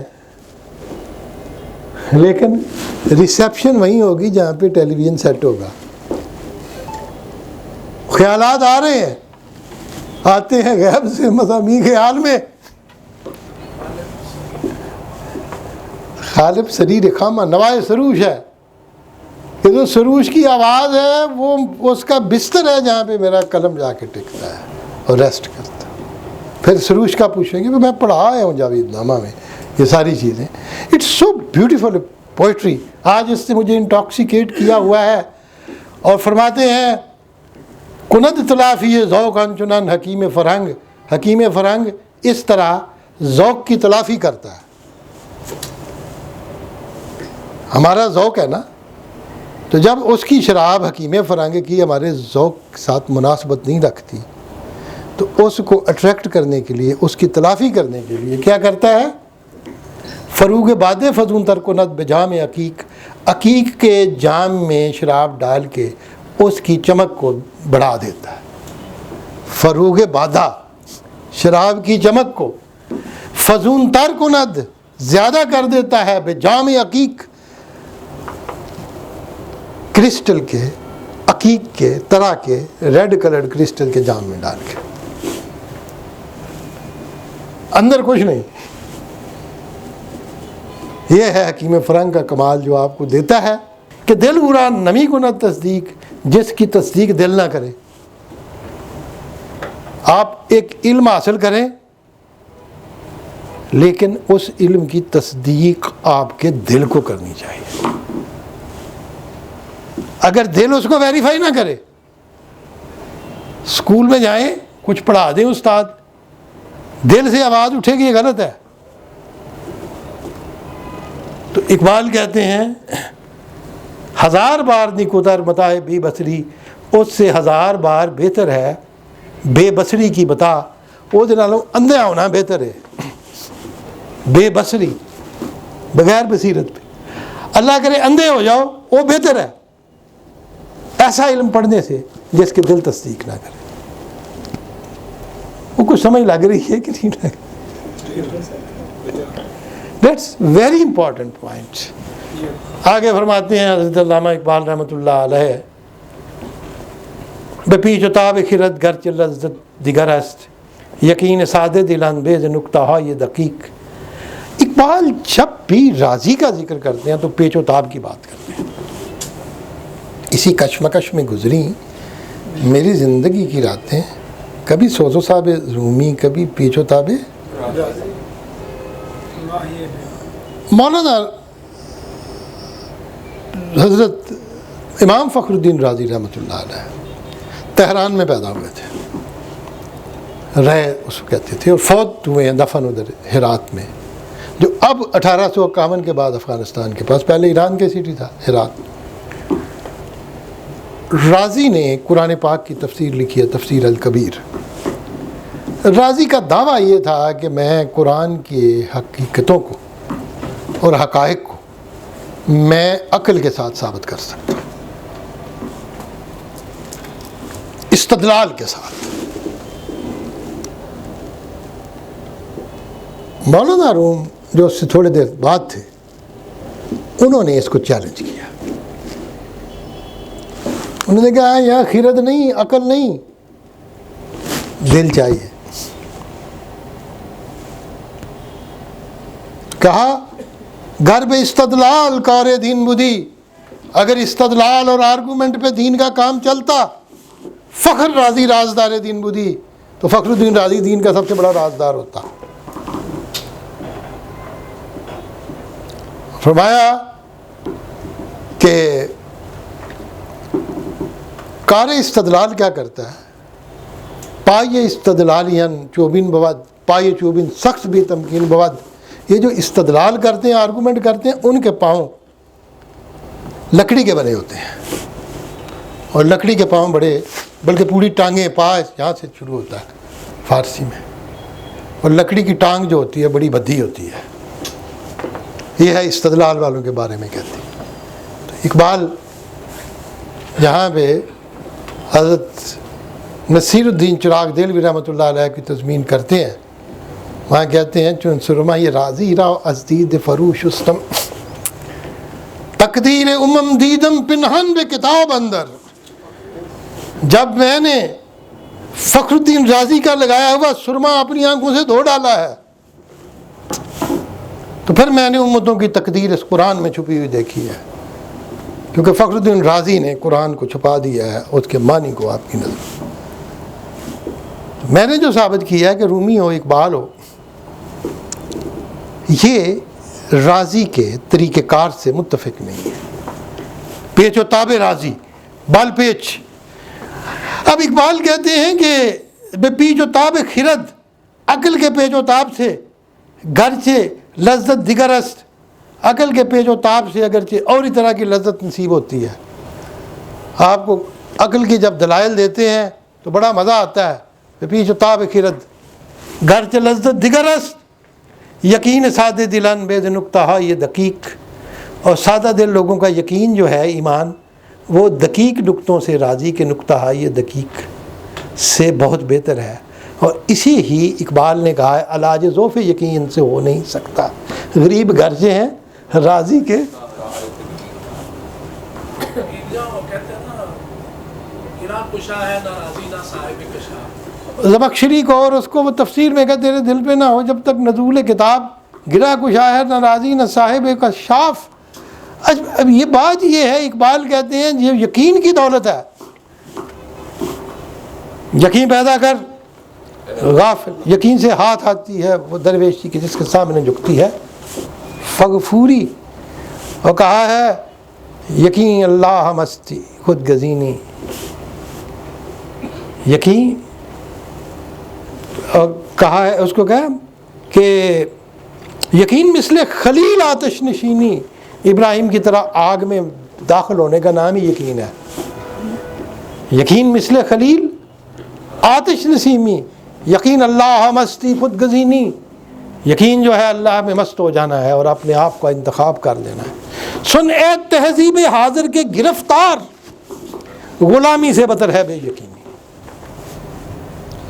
S1: لیکن ریسیپشن وہیں ہوگی جہاں پہ ٹیلی ویژن سیٹ ہوگا. خیالات آ رہے ہیں، آتے ہیں غیب سے مضامین خیال میں. غالب سریر خامہ نوائے سروش ہے، کہ جو سروش کی آواز ہے وہ اس کا بستر ہے جہاں پہ میرا قلم جا کے ٹکتا ہے اور ریسٹ کرتا ہے. پھر سروش کا پوچھیں گے میں پڑھا آیا ہوں جاوید نامہ میں یہ ساری چیزیں. It's so beautiful poetry. آج اس نے مجھے انٹاکسیکیٹ کیا ہوا ہے. اور فرماتے ہیں کند تلافی ذوق انچنن حکیم فرنگ. حکیم فرنگ اس طرح ذوق کی تلافی کرتا ہے. ہمارا ذوق ہے نا، تو جب اس کی شراب حکیم فرنگ کی ہمارے ذوق کے ساتھ مناسبت نہیں رکھتی تو اس کو اٹریکٹ کرنے کے لیے، اس کی تلافی کرنے کے لیے کیا کرتا ہے؟ فروغ باد فضون تر کند بجام عقیق. عقیق کے جام میں شراب ڈال کے اس کی چمک کو بڑھا دیتا ہے. فروغ بادہ، شراب کی چمک کو فضون تر کند، زیادہ کر دیتا ہے، بجام عقیق، کرسٹل کے، عقیق کے طرح کے ریڈ کلرڈ کرسٹل کے جام میں ڈال کے. اندر کچھ نہیں. یہ ہے حکیم فرنگ کا کمال جو آپ کو دیتا ہے کہ دل برا نمی کو نہ تصدیق، جس کی تصدیق دل نہ کرے. آپ ایک علم حاصل کریں لیکن اس علم کی تصدیق آپ کے دل کو کرنی چاہیے. اگر دل اس کو ویریفائی نہ کرے، اسکول میں جائیں کچھ پڑھا دیں استاد، دل سے آواز اٹھے گی یہ غلط ہے. تو اقبال کہتے ہیں 1000 بار نکوتر متاع بے بصری، اس سے 1000 بار بہتر ہے بے بصری کی بتا. وہ نالوں اندھا ہونا بہتر ہے. بے بصری، بغیر بصیرت پہ. اللہ کرے اندھے ہو جاؤ وہ بہتر ہے ایسا علم پڑھنے سے جس کے دل تصدیق نہ کرے. وہ کچھ سمجھ لگ رہی ہے کہ نہیں لگ رہی؟ That's very important point. آگے فرماتے ہیں حضرت علامہ اقبال رحمۃ اللہ علیہ به پیچ و تاب خرد گرچه لذت دیگر است یقین ساده دلان بیز نکتہ های دقیق. اقبال جب بھی راضی کا ذکر کرتے ہیں تو پیچ و تاب کی بات کرتے ہیں. اسی کشمکش میں گزری میری زندگی کی راتیں، کبھی سوز و صاب رومی، کبھی پیچ و تاب. مولانا حضرت امام فخر الدین رازی رحمۃ اللہ علیہ تہران میں پیدا ہوئے تھے، رہے اس کو کہتے تھے، اور فوت ہوئے ہیں دفن ادھر ہرات میں، جو اب 1851 کے بعد افغانستان کے پاس، پہلے ایران کے سٹی تھا ہرات. رازی نے قرآن پاک کی تفسیر لکھی ہے، تفسیر الکبیر. رازی کا دعویٰ یہ تھا کہ میں قرآن کی حقیقتوں کو اور حقائق کو میں عقل کے ساتھ ثابت کر سکتا ہوں، استدلال کے ساتھ. مولانا روم جو اس سے تھوڑے دیر بعد تھے، انہوں نے اس کو چیلنج کیا. انہوں نے کہا یہاں خرد نہیں، عقل نہیں، دل چاہیے. کہا گھر پہ استدلال کار دین بدھی، اگر استدلال اور آرگومنٹ پہ دین کا کام چلتا، فخر رازی رازدار دین بدھی، تو فخر الدین رازی دین کا سب سے بڑا رازدار ہوتا. فرمایا کہ کار استدلال کیا کرتا ہے؟ پائے استدلالیاں چوبین بود، پائے چوبین سخت بھی تمکین بود. یہ جو استدلال کرتے ہیں، آرگومنٹ کرتے ہیں، ان کے پاؤں لکڑی کے بنے ہوتے ہیں، اور لکڑی کے پاؤں بڑے، بلکہ پوری ٹانگیں، پا یہاں سے شروع ہوتا ہے فارسی میں، اور لکڑی کی ٹانگ جو ہوتی ہے بڑی بھدی ہوتی ہے. یہ ہے استدلال والوں کے بارے میں کہتے ہیں. تو اقبال یہاں پہ حضرت نصیر الدین چراغ دہلوی رحمۃ اللہ علیہ کی تضمین کرتے ہیں. وہاں کہتے ہیں چون سرما یہ راضی را ازدید فروش استم تقدیر امم دیدم پنہن بے کتاب اندر. جب میں نے فخر الدین رازی کا لگایا ہوا سرما اپنی آنکھوں سے دھو ڈالا ہے، تو پھر میں نے امتوں کی تقدیر اس قرآن میں چھپی ہوئی دیکھی ہے، کیونکہ فخر الدین رازی نے قرآن کو چھپا دیا ہے، اس کے معنی کو آپ کی نظر. میں نے جو ثابت کیا ہے کہ رومی ہو، اقبال ہو، یہ رازی کے طریقہ کار سے متفق نہیں ہے. پیچ و تاب رازی، بال پیچ. اب اقبال کہتے ہیں کہ بے پیچ و تاب خرد، عقل کے پیچ و تاب سے گرچہ لذت دیگر است، عقل کے پیچ و تاب سے اگرچہ اور ہی طرح کی لذت نصیب ہوتی ہے. آپ کو عقل کی جب دلائل دیتے ہیں تو بڑا مزہ آتا ہے. بے پیچ و تاب خرد گرچہ لذت دیگر است یقین سادہ دلان بے نکتہ یہ دقیق. اور سادہ دل لوگوں کا یقین جو ہے، ایمان، وہ دقیق نقطوں سے، راضی کے نکتہ یہ دقیق سے بہت بہتر ہے. اور اسی ہی اقبال نے کہا ہے علاج ذوف یقین سے ہو نہیں سکتا. غریب گرچہ ہیں، راضی کے زمخشری کو، اور اس کو وہ تفسیر میں کہ تیرے دل پہ نہ ہو جب تک نزول کتاب، گرا کشا ہے نہ راضی نہ صاحب کشاف. اب یہ بات یہ ہے، اقبال کہتے ہیں یہ یقین کی دولت ہے. یقین پیدا کر غافل، یقین سے ہاتھ آتی ہے وہ درویشی کی جس کے سامنے جھکتی ہے فغفوری. اور کہا ہے یقین اللہ مستی خود گزینی. یقین، اور کہا ہے اس کو کہا کہ یقین مثل خلیل آتش نشینی، ابراہیم کی طرح آگ میں داخل ہونے کا نام ہی یقین ہے. یقین مثل خلیل آتش نسیمی، یقین اللہ مستی خود گزینی. یقین جو ہے اللہ میں مست ہو جانا ہے اور اپنے آپ کا انتخاب کر لینا ہے. سن اے تہذیب حاضر کے گرفتار، غلامی سے بتر ہے بے یقینی.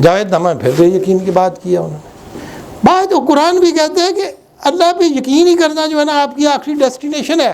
S1: جاوید نامہ پھر بے یقین کی بات کیا انہوں نے. بات قرآن بھی کہتے ہیں کہ اللہ پہ یقین ہی کرنا جو ہے نا آپ کی آخری ڈیسٹینیشن ہے.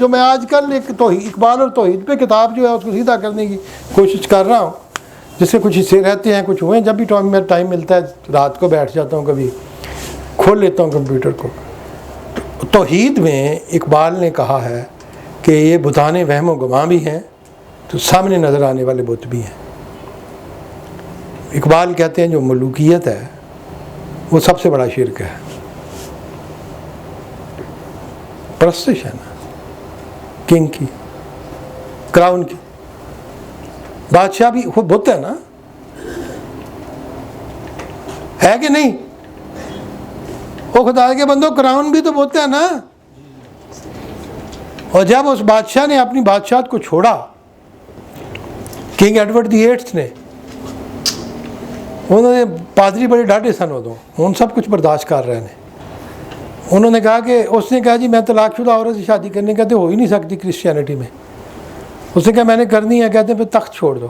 S1: جو میں آج کل ایک توحید اقبال اور توحید پہ کتاب جو ہے اس کو سیدھا کرنے کی کوشش کر رہا ہوں، جس سے کچھ حصے رہتے ہیں کچھ ہوئے ہیں، جب بھی ٹائم ملتا ہے رات کو بیٹھ جاتا ہوں، کبھی کھول لیتا ہوں کمپیوٹر کو۔ توحید میں اقبال نے کہا ہے کہ یہ بتان وہم و گماں بھی ہیں تو سامنے نظر آنے والے بت بھی ہیں۔ اقبال کہتے ہیں جو ملوکیت ہے وہ سب سے بڑا شرک ہے، پرستش ہے نا کنگ کی، کراؤن کی، بادشاہ بھی وہ بت ہے نا، ہے کہ نہیں؟ وہ خدا کے بندو کراؤن بھی تو بت ہے نا۔ اور جب اس بادشاہ نے اپنی بادشاہت کو چھوڑا، کنگ ایڈورڈ دی 8 نے، انہوں نے پادری بڑے ڈاٹے سن ہو دو ان سب کچھ برداشت کر رہے ہیں، انہوں نے کہا کہ اس نے کہا جی میں طلاق شدہ عورت سے شادی کرنے کہتے ہو ہی نہیں سکتی کرسچینٹی میں، اس نے کہا میں نے کرنی ہے، کہتے ہیں پھر تخت چھوڑ دو۔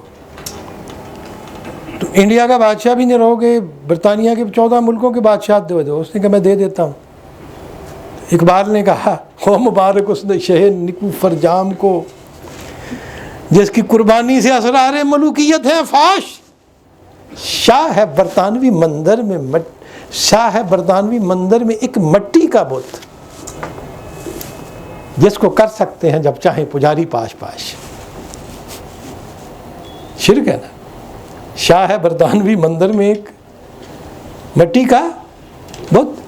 S1: تو انڈیا کا بادشاہ بھی نہیں رہو گے، برطانیہ کے 14 ملکوں کے بادشاہ دے دو، اس نے کہا میں دے دیتا ہوں۔ اقبال نے کہا ہو مبارک اس نے شہ نکو فرجام کو، جس کی قربانی سے اسرار ملوکیت ہے فاش۔ شاہ ہے برطانوی مندر میں شاہ ہے برطانوی مندر میں ایک مٹی کا بت، جس کو کر سکتے ہیں جب چاہیں پجاری پاش پاش۔ شرک ہے نا۔ شاہ ہے برطانوی مندر میں ایک مٹی کا بت،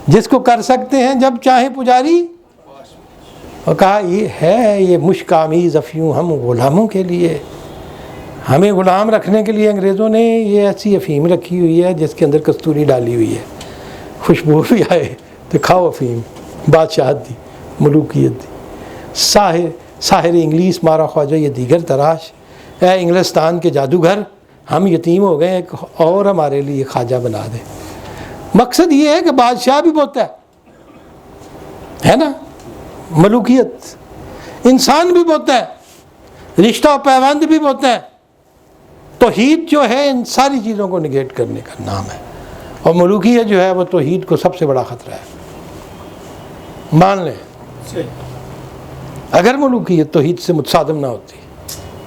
S1: جس کو کر سکتے ہیں جب چاہیں پجاری، اور کہا یہ مشک آمیز افیوں ہم غلاموں کے لیے، ہمیں غلام رکھنے کے لیے انگریزوں نے یہ ایسی افیم رکھی ہوئی ہے جس کے اندر کستوری ڈالی ہوئی ہے، خوشبو بھی آئے تو کھاؤ افیم۔ بادشاہت دی، ملوکیت دی۔ ساحر انگلیس مارا خواجہ یہ دیگر تراش، اے انگلستان کے جادوگر ہم یتیم ہو گئے، ایک اور ہمارے لیے خواجہ بنا دے۔ مقصد یہ ہے کہ بادشاہ بھی بت ہے نا، ملوکیت، انسان بھی بت ہے، رشتہ و پیوند بھی بت ہے۔ توحید جو ہے ان ساری چیزوں کو نگیٹ کرنے کا نام ہے، اور ملوکیت جو ہے وہ توحید کو سب سے بڑا خطرہ ہے۔ مان لیں اگر ملوکیت توحید سے متصادم نہ ہوتی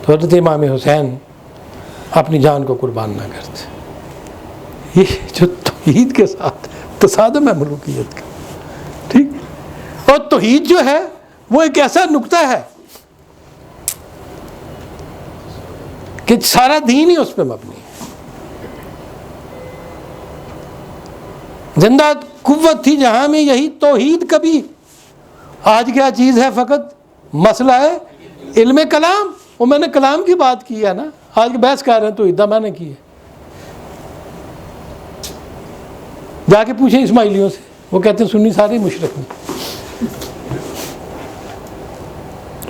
S1: تو حضرت امام حسین اپنی جان کو قربان نہ کرتے۔ یہ جو توحید کے ساتھ تصادم ہے ملوکیت کا، ٹھیک، اور توحید جو ہے وہ ایک ایسا نقطہ ہے کہ سارا دین ہی اس پہ مبنی ہے۔ زندہ قوت تھی جہاں میں یہی توحید کبھی، آج کیا چیز ہے فقط مسئلہ ہے علم کلام۔ وہ میں نے کلام کی بات کی ہے نا، آج بحث کر رہے ہیں توحید میں نے کی ہے۔ جا کے پوچھیں اسماعیلیوں سے، وہ کہتے ہیں سنی سارے مشرک ہیں۔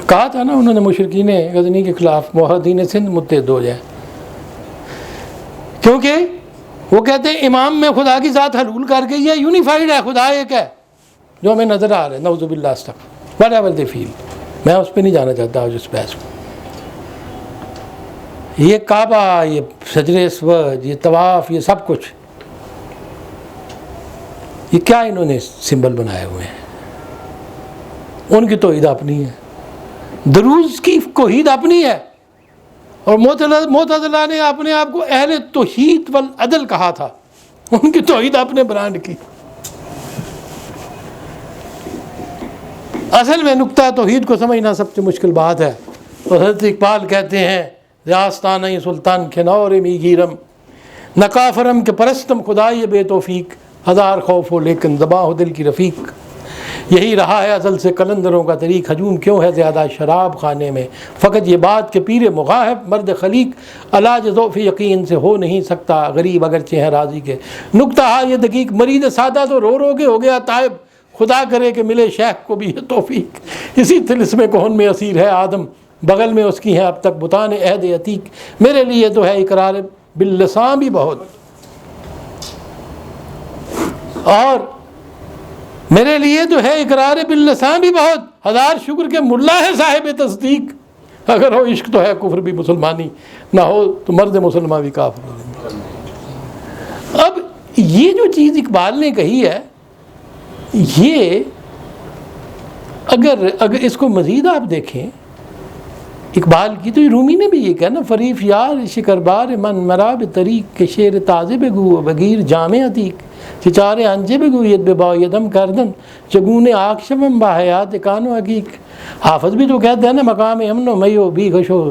S1: کہا تھا نا انہوں نے مشرکین غزنی کے خلاف موحدین سندھ متحد ہو جائے، کیونکہ وہ کہتے ہیں امام میں خدا کی ذات حلول کر کے یہ یونیفائیڈ ہے، خدا ایک ہے جو ہمیں نظر آ رہا ہے، نعوذ باللہ استغفر وٹ ایور دے فیل۔ میں اس پہ نہیں جانا چاہتا آج اس بحث کو۔ یہ کعبہ، یہ شجر اسود، یہ طواف، یہ سب کچھ، یہ کیا انہوں نے سمبل بنائے ہوئے ہیں؟ ان کی توحید اپنی ہے، دروز کی توحید اپنی ہے، اور معتزلہ نے اپنے آپ کو اہل توحید والعدل کہا تھا، ان کی توحید اپنے برانڈ کی۔ اصل میں نقطہ توحید کو سمجھنا سب سے مشکل بات ہے۔ اور حضرت اقبال کہتے ہیں ریاستانہ سلطان کھنور می گیرم، نکافرم کے پرستم خدا یہ بے توفیق، ہزار خوف ہو لیکن زباں ہو دل کی رفیق، یہی رہا ہے ازل سے قلندروں کا طریق، ہجوم کیوں ہے زیادہ شراب خانے میں، فقط یہ بات کہ پیر مغاں ہے مرد خلیق، علاج ذوف یقین سے ہو نہیں سکتا غریب اگرچہ ہے راضی کے، نکتہ یہ دقیق مرید سادہ تو رو رو کے ہو گیا تائب، خدا کرے کہ ملے شیخ کو بھی یہ توفیق، اسی طلسم کہن میں اسیر ہے آدم، بغل میں اس کی ہیں اب تک بتان عہد عتیق، میرے لیے تو ہے اقرار باللسان بھی بہت، اور میرے لیے تو ہے اقرار باللسان بھی بہت، ہزار شکر کے ملا ہے صاحب تصدیق، اگر ہو عشق تو ہے کفر بھی مسلمانی، نہ ہو تو مرد مسلمان بھی کافر ہو۔ اب یہ جو چیز اقبال نے کہی ہے، یہ اگر اس کو مزید آپ دیکھیں اقبال کی، تو رومی نے بھی یہ کہا نا، فریف یار شکربار من مراب طریق کے شیر تازے بگو بگیر جامع عتیق چچارے انجے بگوید بے بایدم کردن چگونے آکشمم با حیات کانو حقیق. حافظ بھی تو کہتے ہیں نا، مقام امن و میو بھی گشو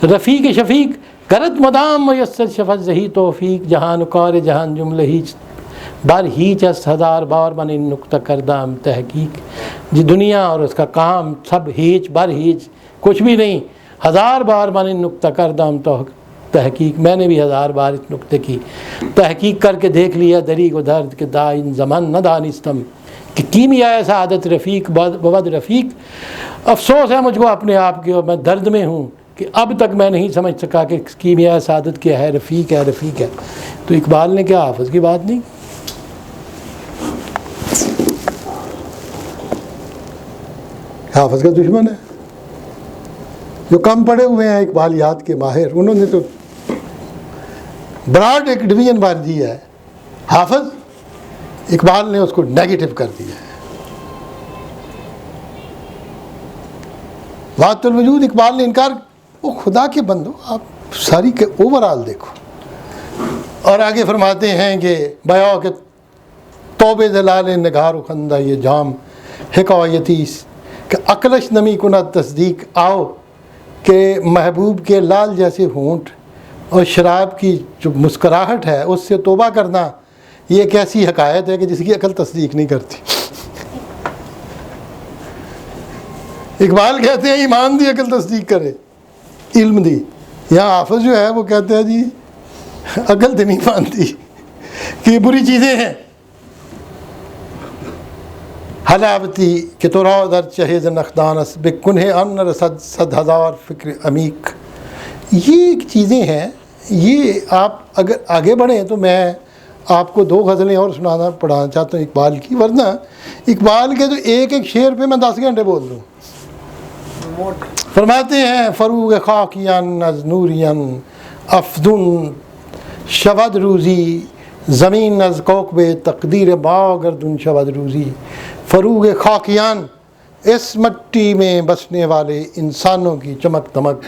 S1: رفیق شفیق کرت مدام میسر شفت زہی توفیق جہان کار جہان جملہ ہیچ بار ہیچ اس ہزار بار من ان نقطہ کردام تحقیق. جی دنیا اور اس کا کام سب ہیچ بار ہیچ کچھ بھی نہیں، ہزار بار من ان نقطہ کردام تحقیق، میں نے بھی ہزار بار اس نقطے کی تحقیق کر کے دیکھ لیا. دریغ و درد کے دائن زمان نہ دانستم کہ کیمیا سعادت رفیق بود رفیق. افسوس ہے مجھ کو اپنے آپ کے، اور میں درد میں ہوں کہ اب تک میں نہیں سمجھ سکا کہ کیمیا سعادت کیا ہے، رفیق ہے رفیق ہے. تو اقبال نے کیا حافظ کی بات نہیں؟ حافظ کا دشمن ہے. جو کم پڑے ہوئے ہیں اقبالیات کے ماہر، انہوں نے تو براڈ ایک ڈویژن مار دیا ہے. حافظ اقبال نے اس کو نیگیٹو کر دیا ہے. وحدت الوجود اقبال نے انکار، وہ خدا کے بندو آپ ساری کے اوورال دیکھو. اور آگے فرماتے ہیں کہ بیاء کے توبے دلال نگار و خندہ یہ جام حکایتی کہ عقلش نمی کنا تصدیق آؤ کہ محبوب کے لال جیسے ہونٹ اور شراب کی جو مسکراہٹ ہے اس سے توبہ کرنا یہ ایک ایسی حکایت ہے کہ جس کی عقل تصدیق نہیں کرتی. اقبال کہتے ہیں ایمان دی عقل تصدیق کرے، علم دی. یہاں حافظ جو ہے وہ کہتے ہیں جی عقل تو نہیں مانتی کہ یہ بری چیزیں ہیں. حلاوتی کہ تو راو در چہز نخدانس بے کنہ ان رسد صد ہزار فکر عمیق. یہ چیزیں ہیں. یہ آپ اگر آگے بڑھیں تو میں آپ کو 2 غزلیں اور پڑھانا چاہتا ہوں اقبال کی، ورنہ اقبال کے تو ایک ایک شعر پہ میں 10 گھنٹے بول دوں. فرماتے ہیں فروغ خاکیان از نورین افدون شود روزی زمین از کوکب تقدیر با گردون شود روزی. فروغ خاکیان اس مٹی میں بسنے والے انسانوں کی چمک دمک،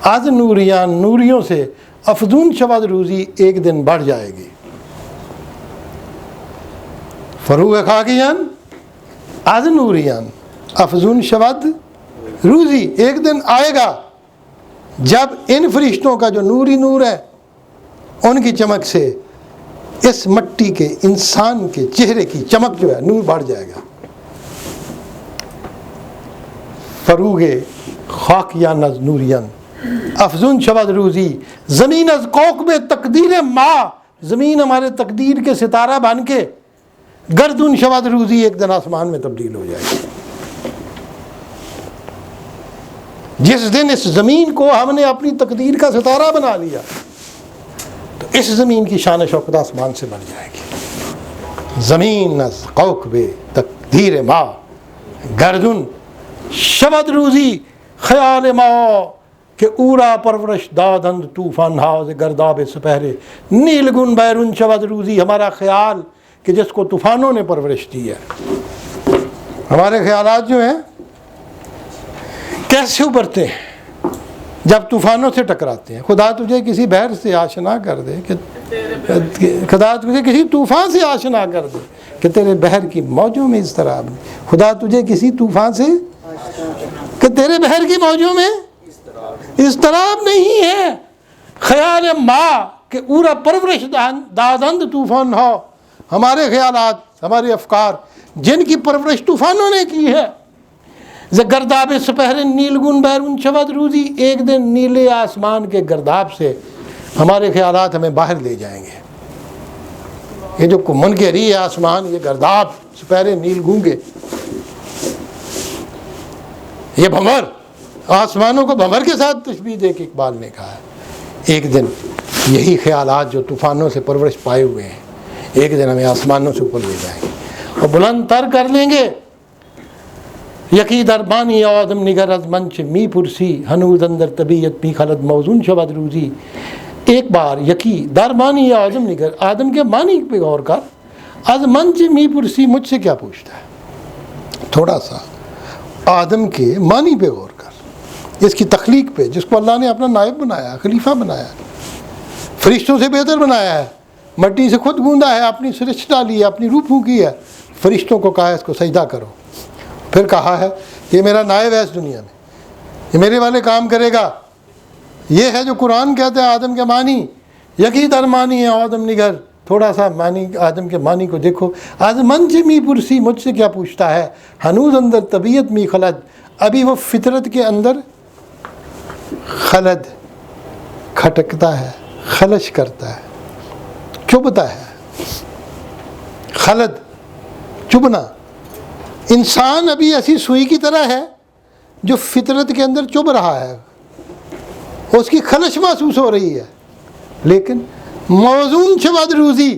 S1: از نوریان نوریوں سے، افدون شود روزی ایک دن بڑھ جائے گی. فروغ خاکیان از نوریان افزون شود روزی، ایک دن آئے گا جب ان فرشتوں کا جو نوری نور ہے ان کی چمک سے اس مٹی کے انسان کے چہرے کی چمک جو ہے نور بڑھ جائے گا. فروغ خاکیان از نوریان افزون شود روزی زمین از کوکب تقدیر ما، زمین ہمارے تقدیر کے ستارہ بن کے گردون شود روزی ایک دن آسمان میں تبدیل ہو جائے گی. جس دن اس زمین کو ہم نے اپنی تقدیر کا ستارہ بنا لیا تو اس زمین کی شان و شوکت آسمان سے بن جائے گی. زمین از کوکب تقدیر ما گردون شود روزی خیال ما کہ اورا پرورش دادند طوفان ہاؤ گرداب سپہرے نیلگن بیرون شود روزی. ہمارا خیال کہ جس کو طوفانوں نے پرورش دی ہے. ہمارے خیالات جو ہیں کیسے ابھرتے ہیں جب طوفانوں سے ٹکراتے ہیں. خدا تجھے کسی بحر سے آشنا کر دے کہ خدا تجھے کسی طوفان سے آشنا کر دے کہ تیرے بحر کی موجوں میں اضطراب نہیں. خدا تجھے کسی طوفان سے کہ تیرے بحر کی موجوں میں اضطراب نہیں ہے. خیال ماں کہ اورا پرورش دادند طوفان ہو، ہمارے خیالات ہمارے افکار جن کی پرورش طوفانوں نے کی ہے. گرداب سپہر نیلگن بیرون شود روزی، ایک دن نیلے آسمان کے گرداب سے ہمارے خیالات ہمیں باہر لے جائیں گے. یہ جو منکری ہے آسمان، یہ گرداب سپہرے نیل گونگے، یہ بھنور، آسمانوں کو بھنور کے ساتھ تشبیہ دے کے اقبال نے کہا ہے ایک دن یہی خیالات جو طوفانوں سے پرورش پائے ہوئے ہیں ایک دن ہمیں آسمانوں سے اوپر لے جائیں گے اور بلند تر کر لیں گے. یقی دربانی آدم نگر از منچ می پرسی ہنوز اندر طبیعت می خلد موزون شود روزی. ایک بار یقی دربانی آدم نگر، آدم کے معنی پہ غور کر. از منچ می پرسی، مجھ سے کیا پوچھتا ہے؟ تھوڑا سا آدم کے معنی پہ غور کر، اس کی تخلیق پہ، جس کو اللہ نے اپنا نائب بنایا، خلیفہ بنایا، فرشتوں سے بہتر بنایا ہے، مٹی سے خود گوندا ہے، اپنی سرچ ڈالی ہے، اپنی روح پھونکی ہے، فرشتوں کو کہا ہے اس کو سجدہ کرو، پھر کہا ہے یہ میرا نائب ہے اس دنیا میں، یہ میرے والے کام کرے گا۔ یہ ہے جو قرآن کہتا ہے آدم کے معنی، یقین در معنی ہے آدم نگر۔ تھوڑا سا معنی آدم کے معنی کو دیکھو، آج من سے می پرسی، مجھ سے کیا پوچھتا ہے، ہنوز اندر طبیعت می خلد، ابھی وہ فطرت کے اندر خلد کھٹکتا ہے، خلش کرتا ہے، چبھتا ہے، خلد چبھنا۔ انسان ابھی ایسی سوئی کی طرح ہے جو فطرت کے اندر چبھ رہا ہے، اس کی خلش محسوس ہو رہی ہے، لیکن موزون شود روزی،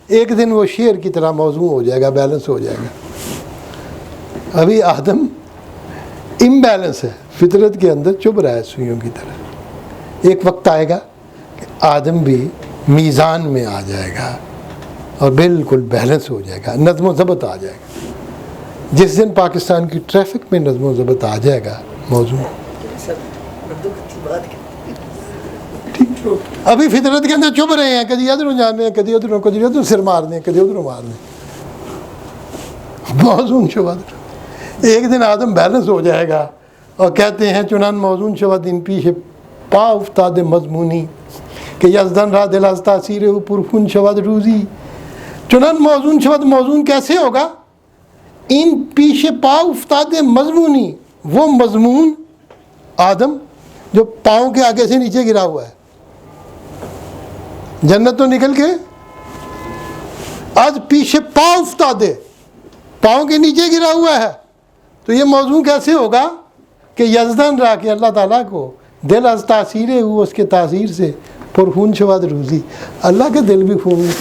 S1: ایک دن وہ شیر کی طرح موزون ہو جائے گا، بیلنس ہو جائے گا۔ ابھی آدم امبیلنس ہے، فطرت کے اندر چبھ رہا ہے سوئیوں کی طرح۔ ایک وقت آئے گا کہ آدم بھی میزان میں آ جائے گا اور بالکل بیلنس ہو جائے گا، نظم و ضبط آ جائے گا۔ جس دن پاکستان کی ٹریفک میں نظم و ضبط آ جائے گا، موضوع ابھی فطرت کے اندر چبھ رہے ہیں، کدی ادھروں جانے ہیں، کدی ادھر سر مار دیں، کدی ادھروں مار دیں، موزون شود۔ ایک دن آدم بیلنس ہو جائے گا، اور کہتے ہیں چنان موزون شود ان پیش پا افتاد مضمونی، کہ یزدن را دل از تاثیر او پرخون شود روزی۔ چنان موزون شود، موزون کیسے ہوگا؟ ان پیش پا افتاد مضمونی، وہ مضمون آدم جو پاؤں کے آگے سے نیچے گرا ہوا ہے، جنت تو نکل کے آج پیچھے پاؤں افتادے، پاؤں کے نیچے گرا ہوا ہے، تو یہ موضوع کیسے ہوگا کہ یزدان را کے اللہ تعالیٰ کو دل از تاثیر ہو، اس کے تاثیر سے پرخون شود روزی، اللہ کا دل بھی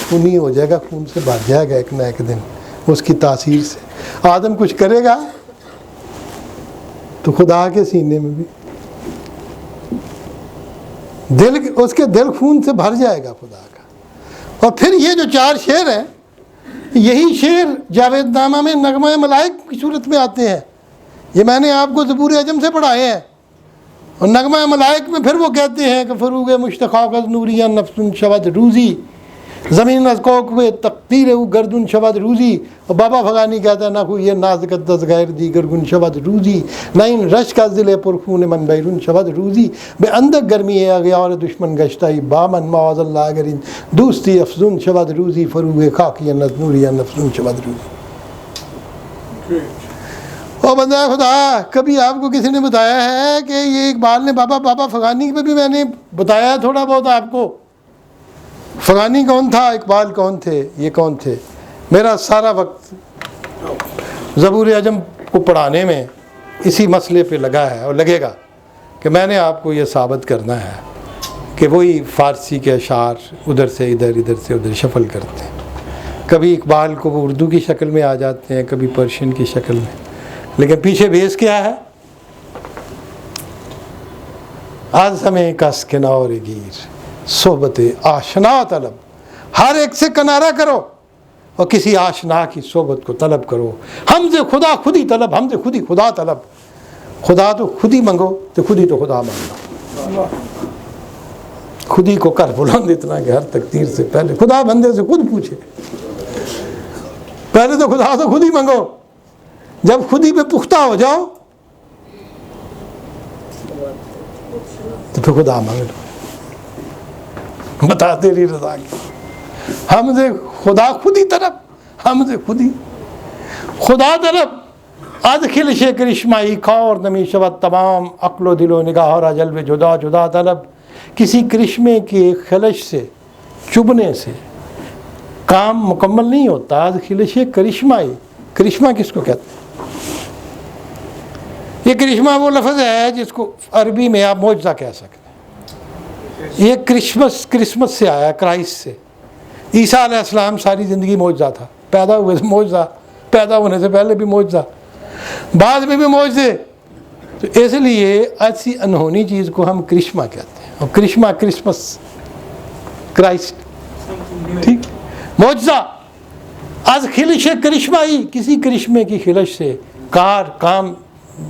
S1: خونی ہو جائے گا، خون سے بھر جائے گا ایک نہ ایک دن اس کی تاثیر سے۔ آدم کچھ کرے گا تو خدا کے سینے میں بھی دل، اس کے دل خون سے بھر جائے گا خدا کا۔ اور پھر یہ جو 4 شعر ہیں، یہی شعر جاوید نامہ میں نغمہ ملائک کی صورت میں آتے ہیں، یہ میں نے آپ کو زبور عجم سے پڑھائے ہیں۔ اور نغمہ ملائک میں پھر وہ کہتے ہیں کہ فروغ مشتخاق از نوریہ نفسن شود روزی، زمین از کوکب تقدیر او گردن شود روزی۔ اور بابا فغانی کہتا ہے نہ کوئی یہ نازکت از غیر دیگر گن شود روزی، نہ ان رشک از دل پرخون من بیرون شود روزی، بے اندک گرمی اغیار دشمن گشتائی بامن معاذ اللہ اگر ان دوستی افزون شود روزی، فروغ خاکی از نوریہ نفسن شود روزی۔ اور بندہ خدا، کبھی آپ کو کسی نے بتایا ہے کہ یہ اقبال نے بابا فغانی پہ بھی میں نے بتایا ہے تھوڑا بہت آپ کو، فغانی کون تھا، اقبال کون تھے، یہ کون تھے؟ میرا سارا وقت زبور عجم کو پڑھانے میں اسی مسئلے پہ لگا ہے، اور لگے گا کہ میں نے آپ کو یہ ثابت کرنا ہے کہ وہی فارسی کے اشعار ادھر سے ادھر، ادھر سے ادھر شفل کرتے ہیں۔ کبھی اقبال کو وہ اردو کی شکل میں آ جاتے ہیں، کبھی پرشین کی شکل میں، لیکن پیچھے بیس کیا ہے؟ آج ہمیں کس کنار گیر صحبت آشنا طلب، ہر ایک سے کنارہ کرو اور کسی آشنا کی صحبت کو طلب کرو۔ ہم سے خدا خودی طلب، ہم سے خودی خدا طلب، خدا تو خود ہی منگو تو خود ہی تو خدا مانگو، خود ہی کو کر بلند اتنا کہ ہر تقدیر سے پہلے خدا بندے سے خود پوچھے، پہلے تو خدا تو خود ہی منگو، جب خود ہی پہ پختہ ہو جاؤ تو پھر خدا مانگ لو، بتا تیری رضا کی۔ ہم سے خدا خود ہی طلب، ہم سے خود ہی خدا طلب، از خلش کرشمائی کھور نمی شود تمام، عقل و دل و نگاہ را جلوے جدا جدا طلب۔ کسی کرشمے کی خلش سے، چبھنے سے کام مکمل نہیں ہوتا۔ از خلش کرشمائی، کرشمہ کس کو کہتے ہیں؟ یہ کرشمہ وہ لفظ ہے جس کو عربی میں آپ معجزہ کہہ سکتے ہیں۔ یہ کرسمس سے آیا، کرائسٹ سے۔ عیسیٰ علیہ السلام ساری زندگی معجزہ تھا، پیدا ہوئے سے معجزہ، پیدا ہونے سے پہلے بھی معجزہ، بعد میں بھی معجزے۔ تو اس لیے ایسی انہونی چیز کو ہم کرشمہ کہتے ہیں، اور کرشمہ کرسمس، کرائسٹ، ٹھیک، معجزہ۔ از خلش کرشمائی، کسی کرشمے کی خلش سے کام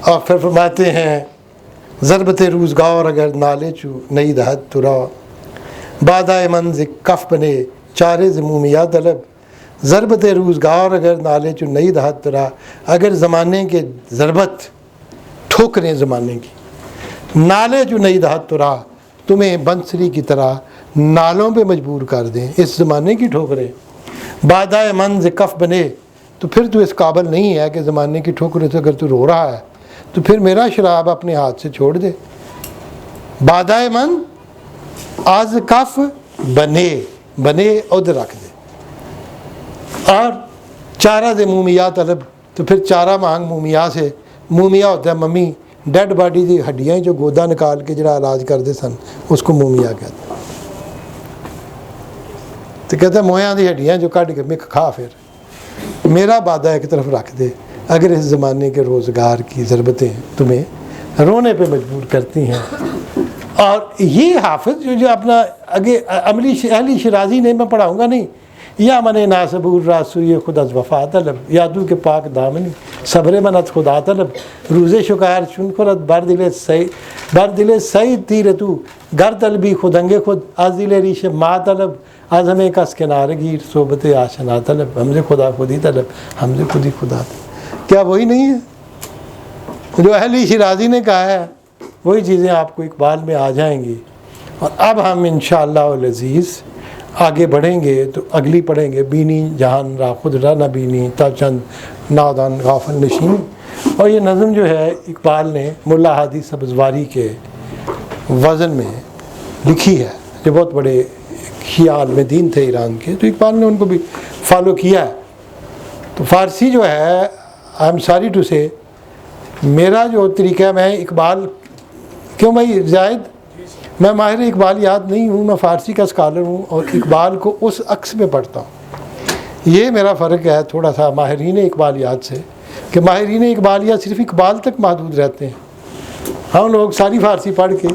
S1: اور پھر فرماتے ہیں ضربت روزگار اگر نالے چو نئی دہت ترا بادائے منز کف بنے چارے زمومیا طلب. ضربت روزگار اگر نالے چو نئی دہت ترا, اگر زمانے کے ضربت ٹھوکریں زمانے کی نالے چو نئی دہت ترا تمہیں بنسری کی طرح نالوں پہ مجبور کر دیں, اس زمانے کی ٹھوکریں. بادائے منز کف بنے, تو پھر تو اس قابل نہیں ہے کہ زمانے کی ٹھوکریں سے اگر تو رو رہا ہے تو پھر میرا شراب اپنے ہاتھ سے چھوڑ دے. بادائے من آز کف بنے, بنے ادھر رکھ دے. اور چارہ دے مومیا طلب, تو پھر چارہ مانگ مومیا سے. مومیا ہوتا ہے ممی, ڈیڈ باڈی دی ہڈیاں جو گودا نکال کے جڑا علاج کرتے سن اس کو مومیا کہتے ہیں. تو کہتا ہے مویاں دی ہڈیاں جو کٹ کے مک کھا, پھر میرا بادہ ایک طرف رکھ دے اگر اس زمانے کے روزگار کی ضربتیں تمہیں رونے پہ مجبور کرتی ہیں. اور یہ حافظ جو اپنا آگے عملی اہلی شرازی نے, میں پڑھاؤں گا نہیں, یا من ناسبور راسوی خود از وفا طلب, یادو کے پاک دامنی صبر منت خدا طلب, روز شکار چن خورت بر دل سعید تیر تو گر طلبی خودنگے خود از دل ریش ما طلب, از ہمیں کس کنار گیر صحبت آشنا طلب, ہم سے خدا خودی طلب, ہم سے خودی خدا طلب. کیا وہی نہیں ہے جو اہلی شرازی نے کہا ہے؟ وہی چیزیں آپ کو اقبال میں آ جائیں گی. اور اب ہم انشاءاللہ العزیز آگے بڑھیں گے تو اگلی پڑھیں گے بینی جہان را خود را نہ بینی تا چند نادان غافل نشین. اور یہ نظم جو ہے اقبال نے ملا ہادی سبزواری کے وزن میں لکھی ہے, جو بہت بڑے خیال میں دین تھے ایران کے, تو اقبال نے ان کو بھی فالو کیا ہے. تو فارسی جو ہے, آئی ایم سوری ٹو سے, میرا جو طریقہ ہے, میں اقبال کیوں بھائی زاہد, میں ماہر اقبالیات نہیں ہوں, میں فارسی کا اسکالر ہوں اور اقبال کو اس عکس میں پڑھتا ہوں. یہ میرا فرق ہے تھوڑا سا ماہرین اقبالیات سے, کہ ماہرین اقبالیات صرف اقبال تک محدود رہتے ہیں. ہم لوگ ساری فارسی پڑھ کے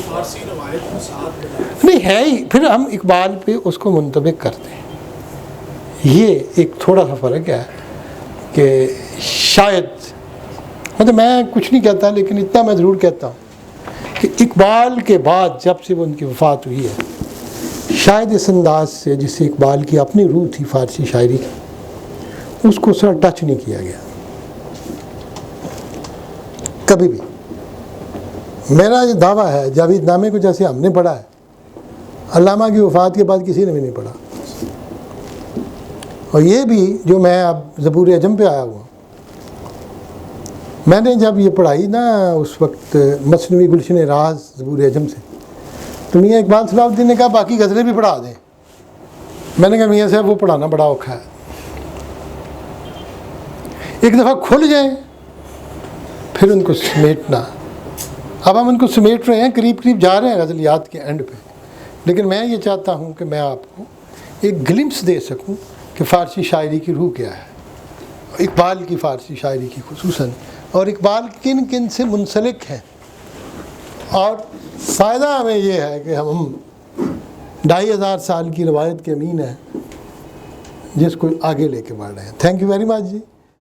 S3: فارسی روایت کو ساتھ
S1: نہیں ہے ہی, پھر ہم اقبال پہ اس کو منطبق کرتے ہیں. یہ ایک تھوڑا سا فرق ہے کہ شاید, مطلب میں کچھ نہیں کہتا لیکن اتنا میں ضرور کہتا ہوں کہ اقبال کے بعد جب سے وہ ان کی وفات ہوئی ہے, شاید اس انداز سے جسے اقبال کی اپنی روح تھی فارسی شاعری کی, اس کو سر ٹچ نہیں کیا گیا کبھی بھی. میرا یہ دعویٰ ہے جاوید نامے کو جیسے ہم نے پڑھا ہے, علامہ کی وفات کے بعد کسی نے بھی نہیں پڑھا. اور یہ بھی جو میں اب زبور اعجم پہ آیا ہوا, میں نے جب یہ پڑھائی نا اس وقت مثنوی گلشن راز زبور اعجم سے, تو میاں اقبال صلاح الدین نے کہا باقی غزلیں بھی پڑھا دیں. میں نے کہا میاں صاحب وہ پڑھانا بڑا اوکھا ہے, ایک دفعہ کھل جائیں پھر ان کو سمیٹنا. اب ہم ان کو سمیٹ رہے ہیں, قریب قریب جا رہے ہیں غزلیات کے اینڈ پہ, لیکن میں یہ چاہتا ہوں کہ میں آپ کو ایک گلمپس دے سکوں کہ فارسی شاعری کی روح کیا ہے, اقبال کی فارسی شاعری کی خصوصاً, اور اقبال کن کن سے منسلک ہیں. اور فائدہ ہمیں یہ ہے کہ ہم 2500 سال کی روایت کے امین ہیں جس کو آگے لے کے بڑھ رہے ہیں. Thank you very much G.